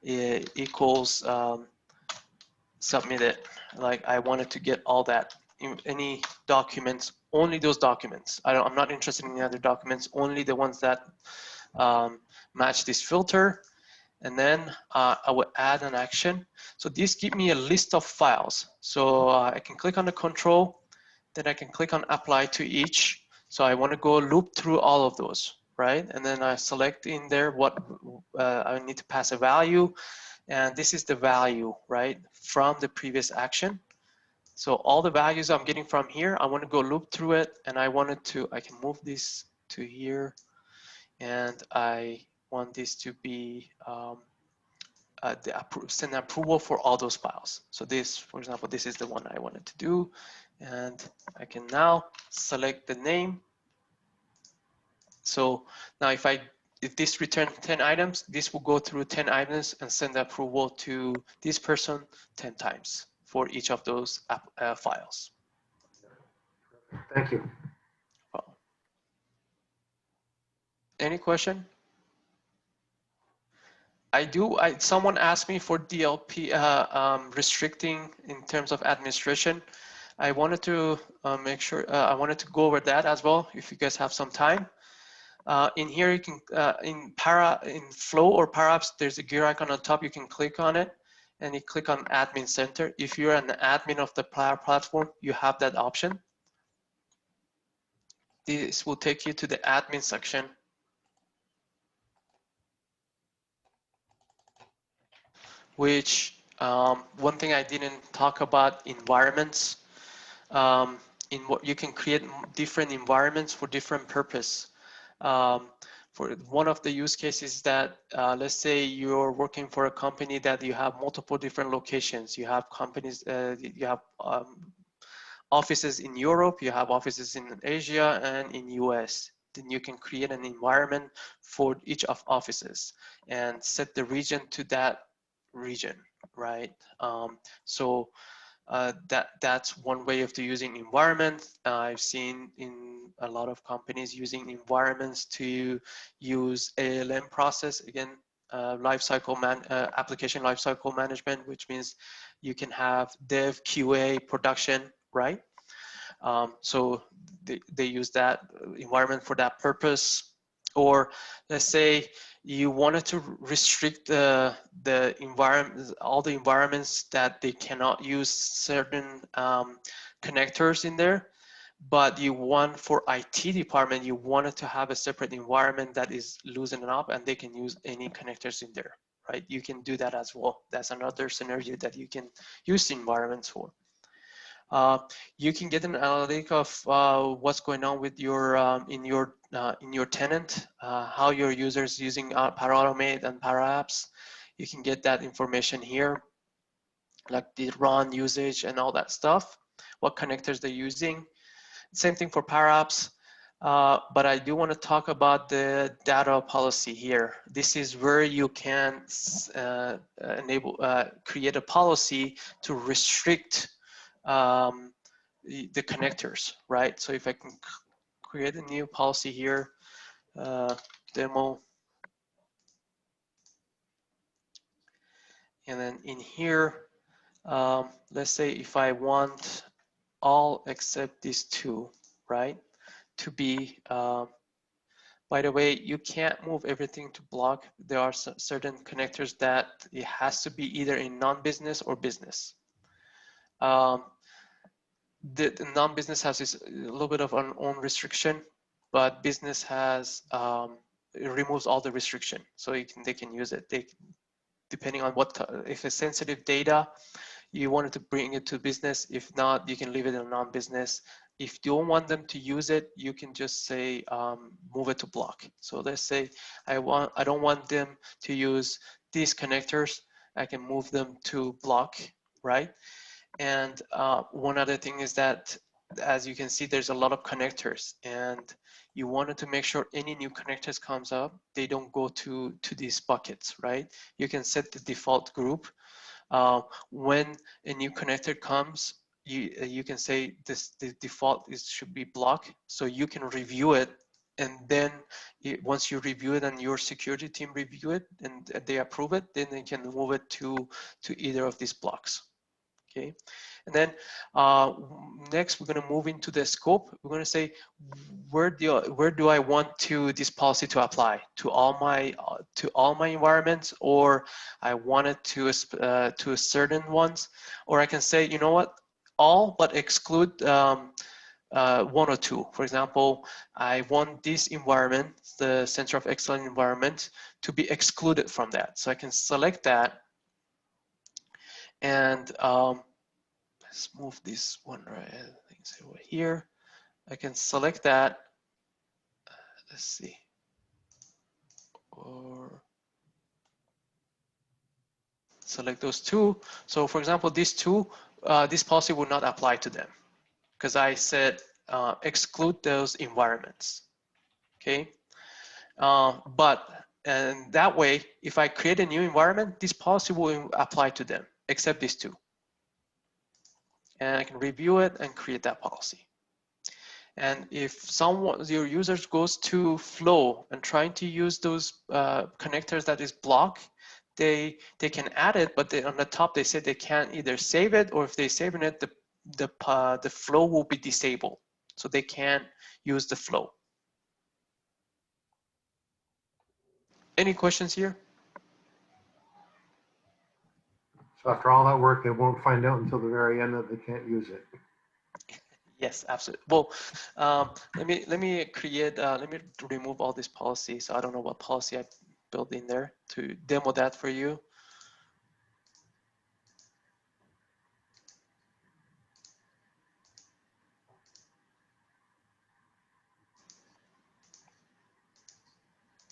equals submitted. Like I wanted to get all that, any documents, only those documents. I'm not interested in the other documents, only the ones that match this filter. And then I will add an action. So this gives me a list of files. So I can click on the control, then I can click on apply to each. So I want to go loop through all of those, right? And then I select in there what I need to pass a value. And this is the value, right, from the previous action. So all the values I'm getting from here, I want to go loop through it, and I can move this to here, and I want this to be send approval for all those files. So this, for example, this is the one I wanted to do, and I can now select the name. So now if this returns 10 items, this will go through 10 items and send approval to this person 10 times for each of those files. Thank you. Any question? Someone asked me for DLP restricting in terms of administration. I wanted to make sure, I wanted to go over that as well, if you guys have some time. In here, you can, in Flow or Power Apps, there's a gear icon on top. You can click on it and you click on Admin Center. If you're an admin of the Power Platform, you have that option. This will take you to the admin section. Which, one thing I didn't talk about, environments. In what you can create different environments for different purpose. For one of the use cases that, let's say you're working for a company that you have multiple different locations. You have companies, you have offices in Europe, you have offices in Asia and in US. Then you can create an environment for each of offices and set the region to that region, right? That's one way of using environment. I've seen in a lot of companies using environments to use ALM process, again, application lifecycle management, which means you can have dev, QA, production, right? So they use that environment for that purpose. Or let's say you wanted to restrict the environment, all the environments that they cannot use certain connectors in there, but you want for IT department, you wanted to have a separate environment that is loosening up and they can use any connectors in there, right? You can do that as well. That's another scenario that you can use environments for. You can get an analytic of what's going on with your in your tenant, how your users using Power Automate and Power Apps. You can get that information here, like the run usage and all that stuff, what connectors they're using. Same thing for Power Apps. But I do want to talk about the data policy here. This is where you can create a policy to restrict the connectors, right? So if I can create a new policy here, demo, and then in here, let's say if I want all except these two, right, to be, by the way, you can't move everything to block. There are certain connectors that it has to be either in non-business or business. The non-business has this a little bit of an own restriction, but business has it removes all the restriction, so they can use it. Depending on what, if it's sensitive data, you wanted to bring it to business. If not, you can leave it in non-business. If you don't want them to use it, you can just say move it to block. So let's say I don't want them to use these connectors. I can move them to block, right? And one other thing is that, as you can see, there's a lot of connectors, and you wanted to make sure any new connectors comes up, they don't go to these buckets, right? You can set the default group. When a new connector comes, you can say the default should be block, so you can review it, and then once you review it and your security team review it and they approve it, then they can move it to either of these blocks. Okay, and then next we're going to move into the scope. We're going to say where do I want this policy to apply to all my environments, or I want it to certain ones, or I can say, you know what, all but exclude one or two. For example, I want this environment, the Center of Excellence environment, to be excluded from that. So I can select that. And let's move this one right. I think it's over here. I can select that. Let's see. Or select those two. So for example, these two, this policy will not apply to them because I said exclude those environments. Okay. And that way, if I create a new environment, this policy will apply to them, except these two. And I can review it and create that policy. And if your users goes to Flow and trying to use those connectors that is blocked, they can add it, but on the top they said they can't either save it, or if they save it, the flow will be disabled, so they can't use the flow. Any questions here? So after all that work, they won't find out until the very end that they can't use it. Yes, absolutely. Well, let me create. Let me remove all these policies. I don't know what policy I built in there to demo that for you.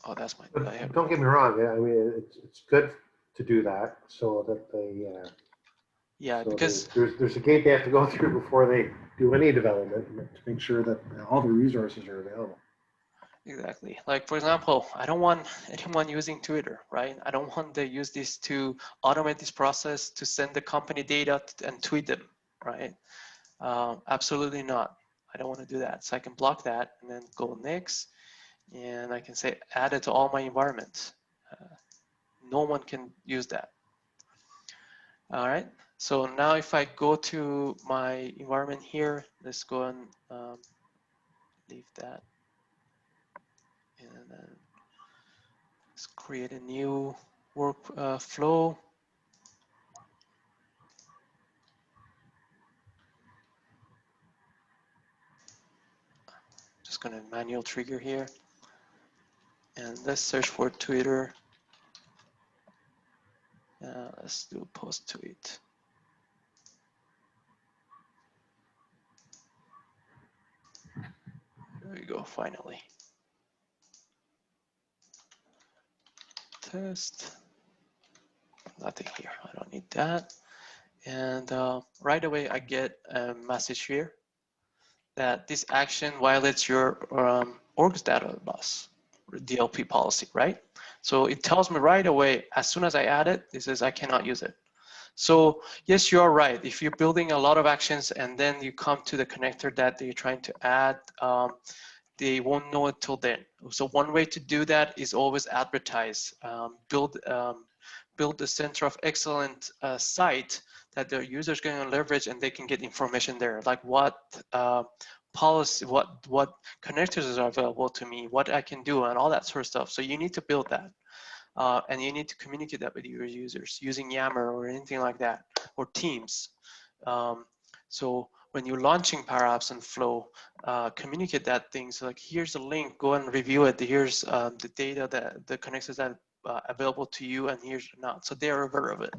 Oh, that's my. But don't get me wrong. I mean, it's good to do that so that they. Yeah, So because there's a gate they have to go through before they do any development to make sure that all the resources are available. exactly. Like for example, I don't want anyone using Twitter, right? I don't want to use this to automate this process to send the company data and tweet them, right? Absolutely not. I don't want to do that. So I can block that and then go next, and I can say add it to all my environments. No one can use that. All right. So now if I go to my environment here, let's go and leave that. And then let's create a new work flow. Just gonna manual trigger here. And let's search for Twitter. Let's do a post tweet. There we go, finally. Test. Nothing here, I don't need that. And right away I get a message here that this action violates your orgs data bus, DLP policy, right? So it tells me right away, as soon as I add it, it says I cannot use it. So yes, you are right. If you're building a lot of actions and then you come to the connector that you're trying to add, they won't know it till then. So one way to do that is always advertise, build the center of excellence site that their users can leverage, and they can get information there, like what policy, what connectors are available to me, what I can do, and all that sort of stuff. So you need to build that, and you need to communicate that with your users using Yammer or anything like that, or Teams. So when you're launching Power Apps and Flow, communicate that thing. So like, here's a link, go and review it. Here's the data, that the connectors that available to you, and here's not. So they're aware of it.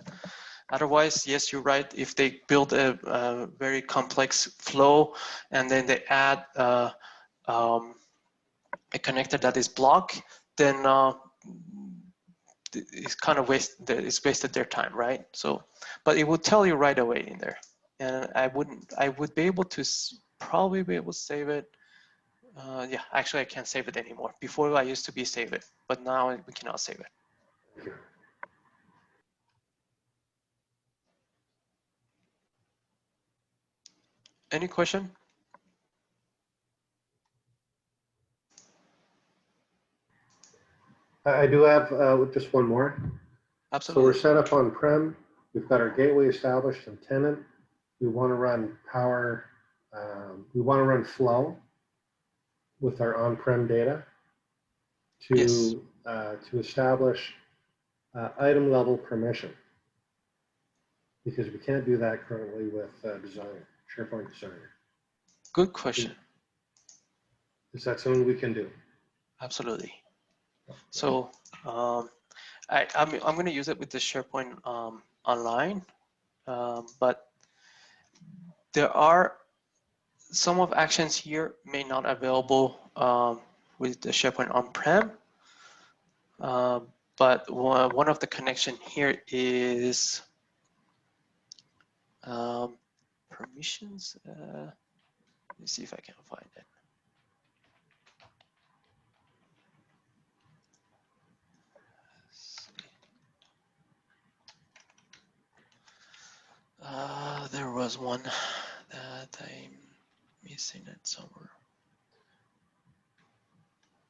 Otherwise, yes, you're right. If they build a very complex flow and then they add a connector that is blocked, then it's kind of wasted their time, right? So, but it will tell you right away in there. And I would be able to probably be able to save it. Yeah, actually I can't save it anymore. Before I used to be save it, but now we cannot save it. Any question? I do have just one more. Absolutely. So we're set up on-prem. We've got our gateway established and tenant. We want to run Power. We want to run Flow with our on-prem data to Yes. To establish item level permission, because we can't do that currently with Designer, SharePoint Designer. Good question. Is that something we can do? Absolutely. So I'm going to use it with the SharePoint online, but there are some of actions here may not available with the SharePoint on-prem, but one of the connection here is permissions. Let me see if I can find it. There was one that I'm missing it somewhere.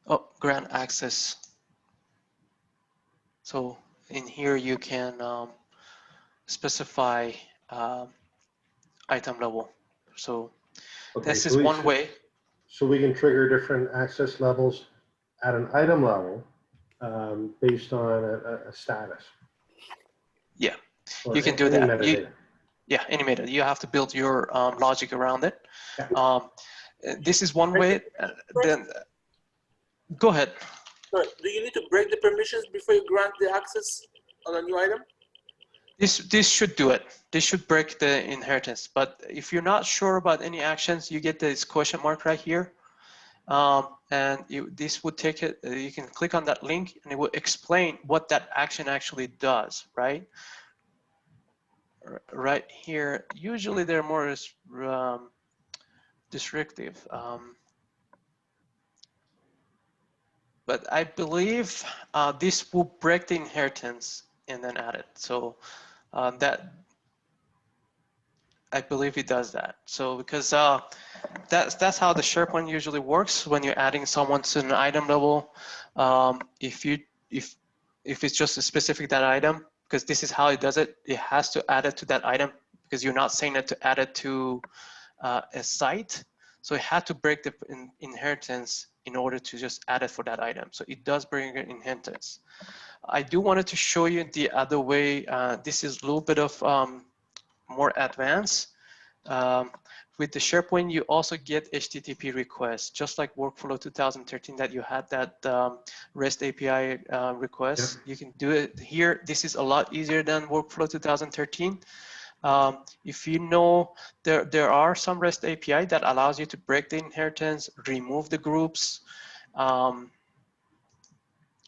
Oh, grant access. So in here you can specify item level. So Okay, this is one way. So we can trigger different access levels at an item level based on a status. Yeah, Or you can do any that. metadata. Yeah, any metadata. You have to build your logic around it. Yeah. This is one way. Then go ahead. Sorry, do you need to break the permissions before you grant the access on a new item? This should do it. This should break the inheritance. But if you're not sure about any actions, you get this question mark right here. And this would take it, you can click on that link and it will explain what that action actually does, right? Right here, usually they're more restrictive. But I believe this will break the inheritance and then add it. So that, I believe it does that. So because that's how the SharePoint usually works when you're adding someone to an item level. If it's just a specific that item, because this is how it does it, it has to add it to that item because you're not saying it to add it to a site. So it had to break the inheritance in order to just add it for that item. So it does bring an inheritance. I do wanted to show you the other way. This is a little bit of more advanced. With the SharePoint, you also get HTTP requests, just like Workflow 2013 that you had that REST API request. Yeah. You can do it here. This is a lot easier than Workflow 2013. If you know, there are some REST API that allows you to break the inheritance, remove the groups,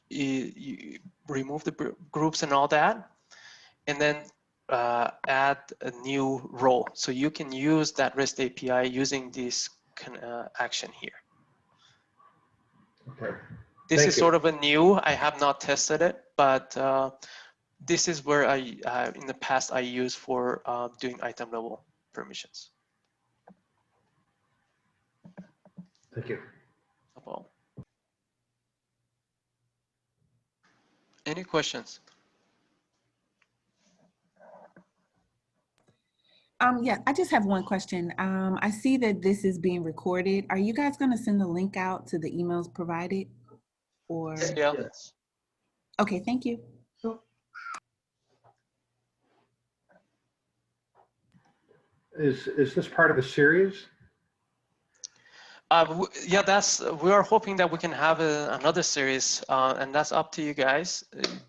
you remove the groups and all that, and then add a new role. So you can use that REST API using this action here. Okay. This is sort of a new, I have not tested it, but this is where in the past I used for doing item level permissions. Thank you. No problem. Any questions? Yeah, I just have one question. I see that this is being recorded. Are you guys going to send the link out to the emails provided? Or Yeah. Yes. Okay, thank you. Is this part of a series? Yeah, we are hoping that we can have another series, and that's up to you guys.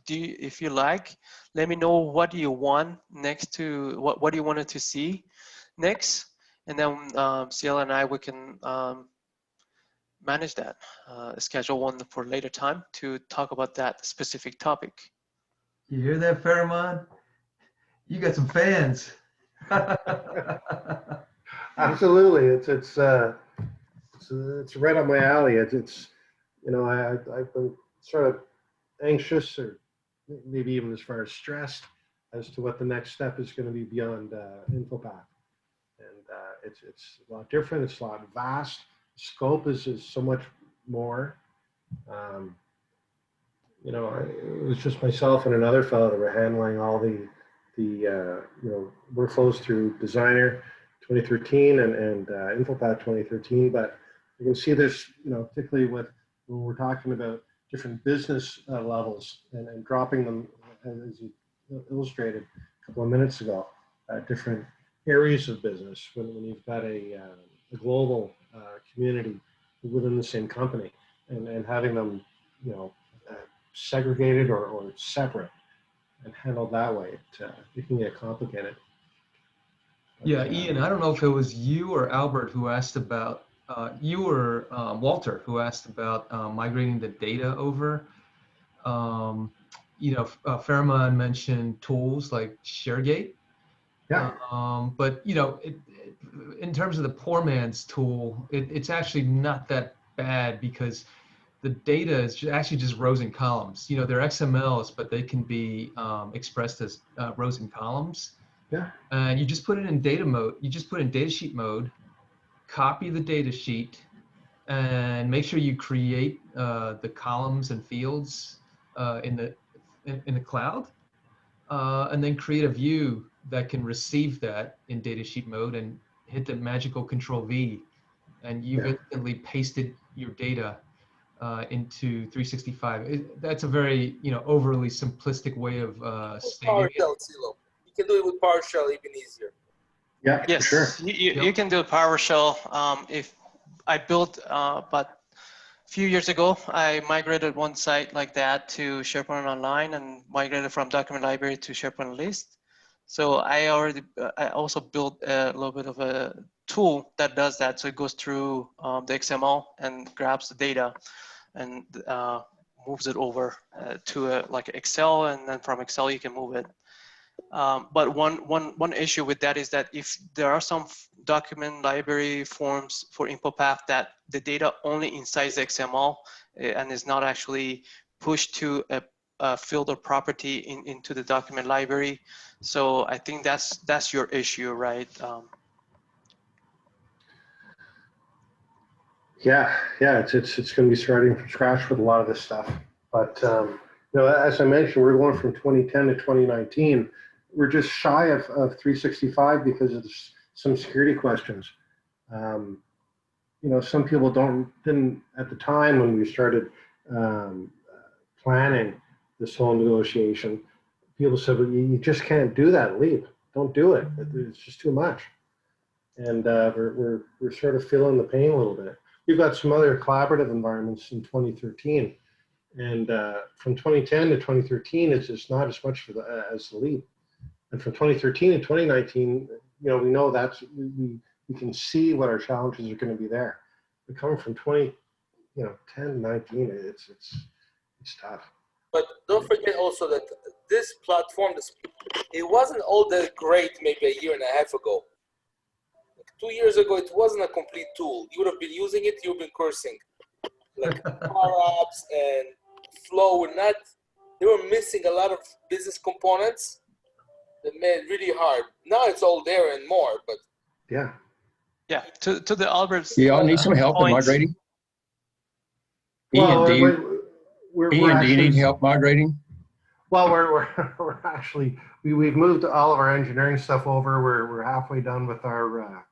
If you like, let me know what you want next to what you wanted to see next, and then CL and I, we can manage that, schedule one for later time to talk about that specific topic. You hear that, Fairmont? You got some fans. Absolutely, it's right up my alley. It's you know, I've been sort of anxious, or maybe even as far as stressed, as to what the next step is going to be beyond InfoPath, and it's a lot different. It's a lot vast. Scope is so much more. You know, it was just myself and another fellow that were handling all the you know, workflows through Designer 2013 and InfoPath 2013. But you can see this, you know, particularly when we're talking about different business levels and dropping them, as you illustrated a couple of minutes ago, different areas of business when you've got a global community within the same company, and having them, you know, segregated or separate and handled that way, it can get complicated. Yeah, Ian, I don't know if it was you or Albert who asked about, you or Walter who asked about migrating the data over. You know, Fairmont mentioned tools like ShareGate. Yeah. But, you know, in terms of the poor man's tool, it's actually not that bad because the data is actually just rows and columns. You know, they're XMLs, but they can be expressed as rows and columns. Yeah. And you just put it in data mode. You just put it in datasheet mode, copy the datasheet, and make sure you create the columns and fields in in the cloud, and then create a view that can receive that in datasheet mode and hit the magical Control V, and you've instantly pasted your data into 365. That's a very overly simplistic way of stating it. PowerShell, Silo. You can do it with PowerShell even easier. Yeah, Yes, for sure. you can do PowerShell. If I built about a few years ago, I migrated one site like that to SharePoint Online and migrated from document library to SharePoint list. So I also built a little bit of a tool that does that. So it goes through the XML and grabs the data and moves it over to like Excel, and then from Excel you can move it. But one issue with that is that if there are some document library forms for InfoPath that the data only inside the XML and is not actually pushed to a field or property into the document library. So I think that's your issue, right? Yeah, it's going to be starting from scratch with a lot of this stuff. But as I mentioned, we're going from 2010 to 2019. We're just shy of 365 because of some security questions. Some people didn't at the time when we started planning this whole negotiation. People said, "Well, you just can't do that leap. Don't do it. It's just too much." And we're sort of feeling the pain a little bit. We've got some other collaborative environments in 2013, and from 2010 to 2013, it's just not as much as the leap. And from 2013 to 2019, we know we can see what our challenges are going to be there. But coming from 10 to 19, it's tough. But don't forget also that this platform, it wasn't all that great maybe a year and a half ago. 2 years ago, it wasn't a complete tool. You would have been using it, you've been cursing. Like Power Apps and Flow they were missing a lot of business components that made it really hard. Now it's all there and more, but. Yeah. Yeah, to the Albert's Do y'all need some help in migrating? Well, Ian, do you need help migrating? Well, we're actually we've moved all of our engineering stuff over. We're halfway done with our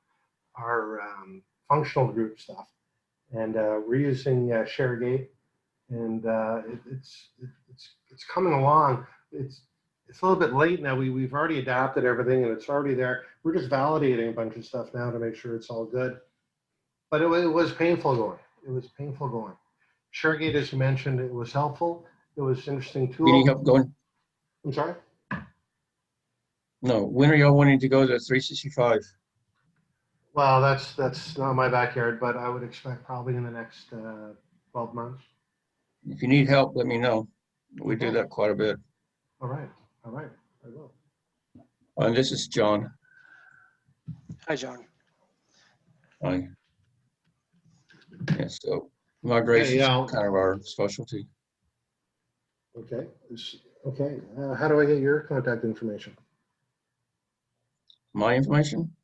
functional group stuff, and we're using ShareGate, and it's coming along. It's a little bit late now. We've already adapted everything, and it's already there. We're just validating a bunch of stuff now to make sure it's all good. But it was painful going. It was painful going. ShareGate, as you mentioned, it was helpful. It was an interesting tool. You need help going? I'm sorry? No. When are y'all wanting to go to 365? Well, that's not my backyard, but I would expect probably in the next 12 months. If you need help, let me know. We do that quite a bit. All right, I will. And this is John. Hi, John. Hi. Yeah, so migration is kind of our specialty. Okay. Okay. How do I get your contact information? My information?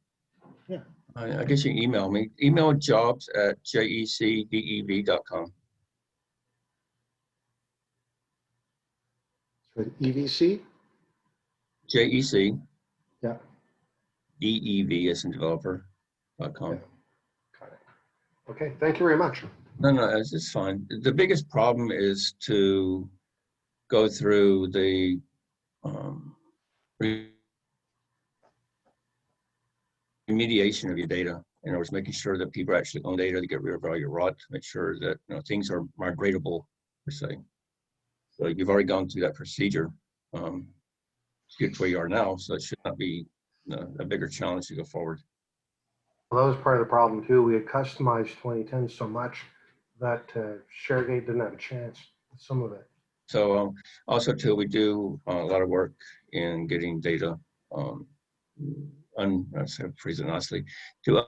Yeah. I guess you can email me. Email jobs@jecdev.com. With EVC? JEC. Yeah. DEV as in developer.com. Yeah. Got it. Okay. Thank you very much. No, it's fine. The biggest problem is to go through the remediation of your data. In other words, making sure that people actually own data to get rid of all your rot, make sure that things are migratable per se. So you've already gone through that procedure to get to where you are now. So it should not be a bigger challenge to go forward. Well, that was part of the problem too. We had customized 2010 so much that ShareGate didn't have a chance with some of it. So also too, we do a lot of work in getting data, let's phrase it nicely, to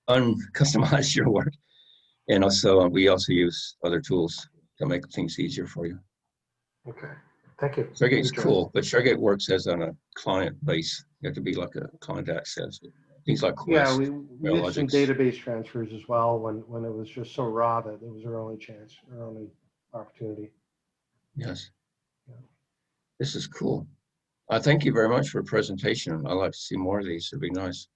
uncustomize your work. And also, we also use other tools to make things easier for you. Okay, thank you. ShareGate's cool, but ShareGate works as on a client base. You have to be like a client access. Things like Quest. Yeah, we did some database transfers as well when it was just so raw that it was our only chance, our only opportunity. Yes. Yeah. This is cool. Thank you very much for the presentation. I'd like to see more of these. It'd be nice.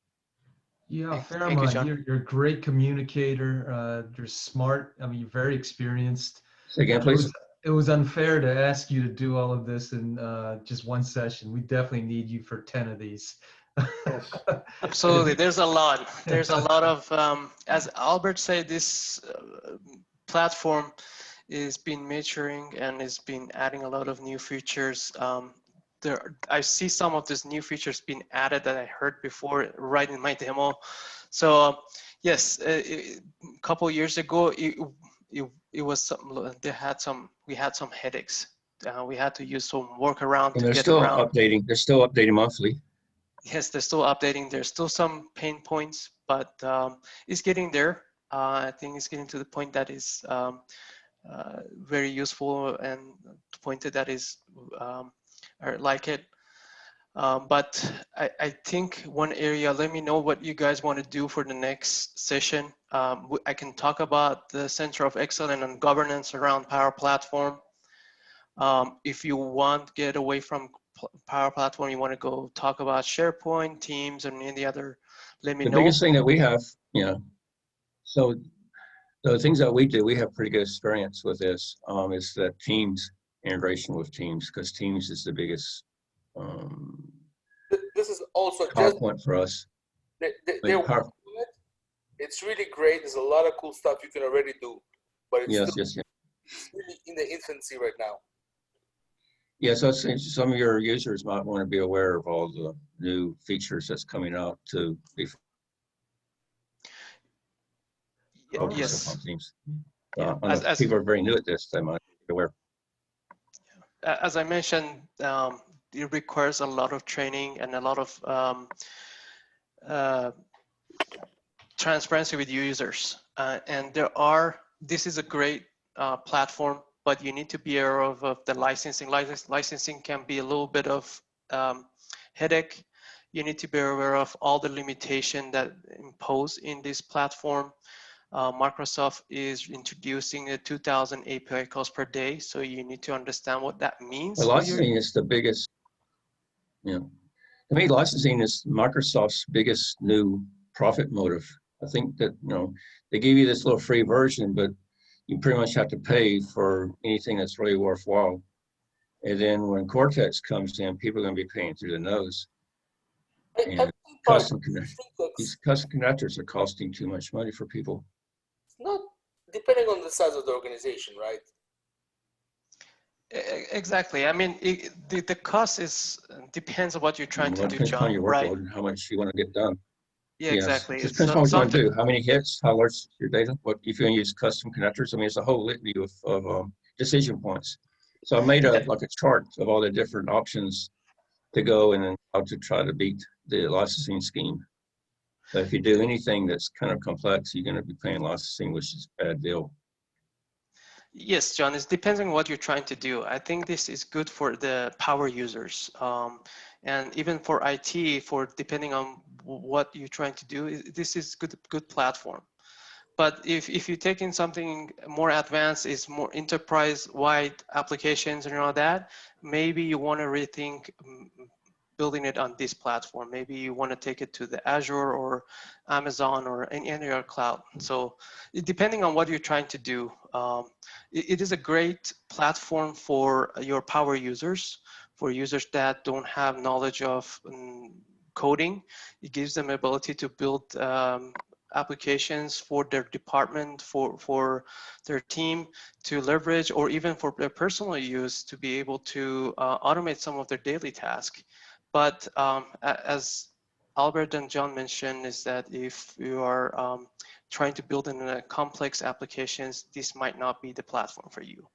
Yeah, Thank you, Fairmont, John. you're a great communicator. You're smart. I mean, you're very experienced. Say again, It please. was unfair to ask you to do all of this in just one session. We definitely need you for 10 of these. Yes. Absolutely. There's a lot. There's a lot of, as Albert said, this platform is been maturing and is been adding a lot of new features. I see some of these new features being added that I heard before right in my demo. So yes, a couple of years ago, it was some, we had some headaches. We had to use some workaround And to they're get still around. updating. They're still updating monthly. Yes, they're still updating. There's still some pain points, but it's getting there. I think it's getting to the point that is very useful and pointed that is or like it. But I think one area, let me know what you guys want to do for the next session. I can talk about the Center of Excellence and Governance around Power Platform. If you want to get away from Power Platform, you want to go talk about SharePoint, Teams, and any other, let me The know. biggest thing that we have, so the things that we do, we have pretty good experience with this, is that Teams, integration with Teams, because Teams is the biggest This is also just PowerPoint for us. they're working on it. It's really great. There's a lot of cool stuff you can already do, but it's Yes, still yes, yes. really in the infancy right now. Yeah, so some of your users might want to be aware of all the new features that's coming out to be Yes. on Teams. Yeah. If people are very new at this, they might be aware. As I mentioned, it requires a lot of training and a lot of transparency with users. And this is a great platform, but you need to be aware of the licensing. Licensing can be a little bit of headache. You need to be aware of all the limitation that impose in this platform. Microsoft is introducing a 2,000 API calls per day, so you need to understand what that means. Well, licensing is the biggest, to me, licensing is Microsoft's biggest new profit motive. I think that, they give you this little free version, but you pretty much have to pay for anything that's really worthwhile. And then when Cortex comes in, people are going to be paying through the nose. And these custom connectors are costing too much money for people. It's not depending on the size of the organization, right? Exactly. I mean, the cost depends on what you're trying to do, Depends John, on your right? workload and how much you want to get done. Yeah, Yes. exactly. It depends on what you want to do. How many hits, how large is your data, what if you're going to use custom connectors. I mean, it's a whole litany of decision points. So I made like a chart of all the different options to go and then how to try to beat the licensing scheme. But if you do anything that's kind of complex, you're going to be paying licensing, which is a bad deal. Yes, John, it depends on what you're trying to do. I think this is good for the power users. And even for IT, depending on what you're trying to do, this is good platform. But if you take in something more advanced, is more enterprise-wide applications and all that, maybe you want to rethink building it on this platform. Maybe you want to take it to the Azure or Amazon or any other cloud. So depending on what you're trying to do, it is a great platform for your power users, for users that don't have knowledge of coding. It gives them ability to build applications for their department, for their team to leverage, or even for their personal use to be able to automate some of their daily tasks. But as Albert and John mentioned, is that if you are trying to build in complex applications, this might not be the platform for you.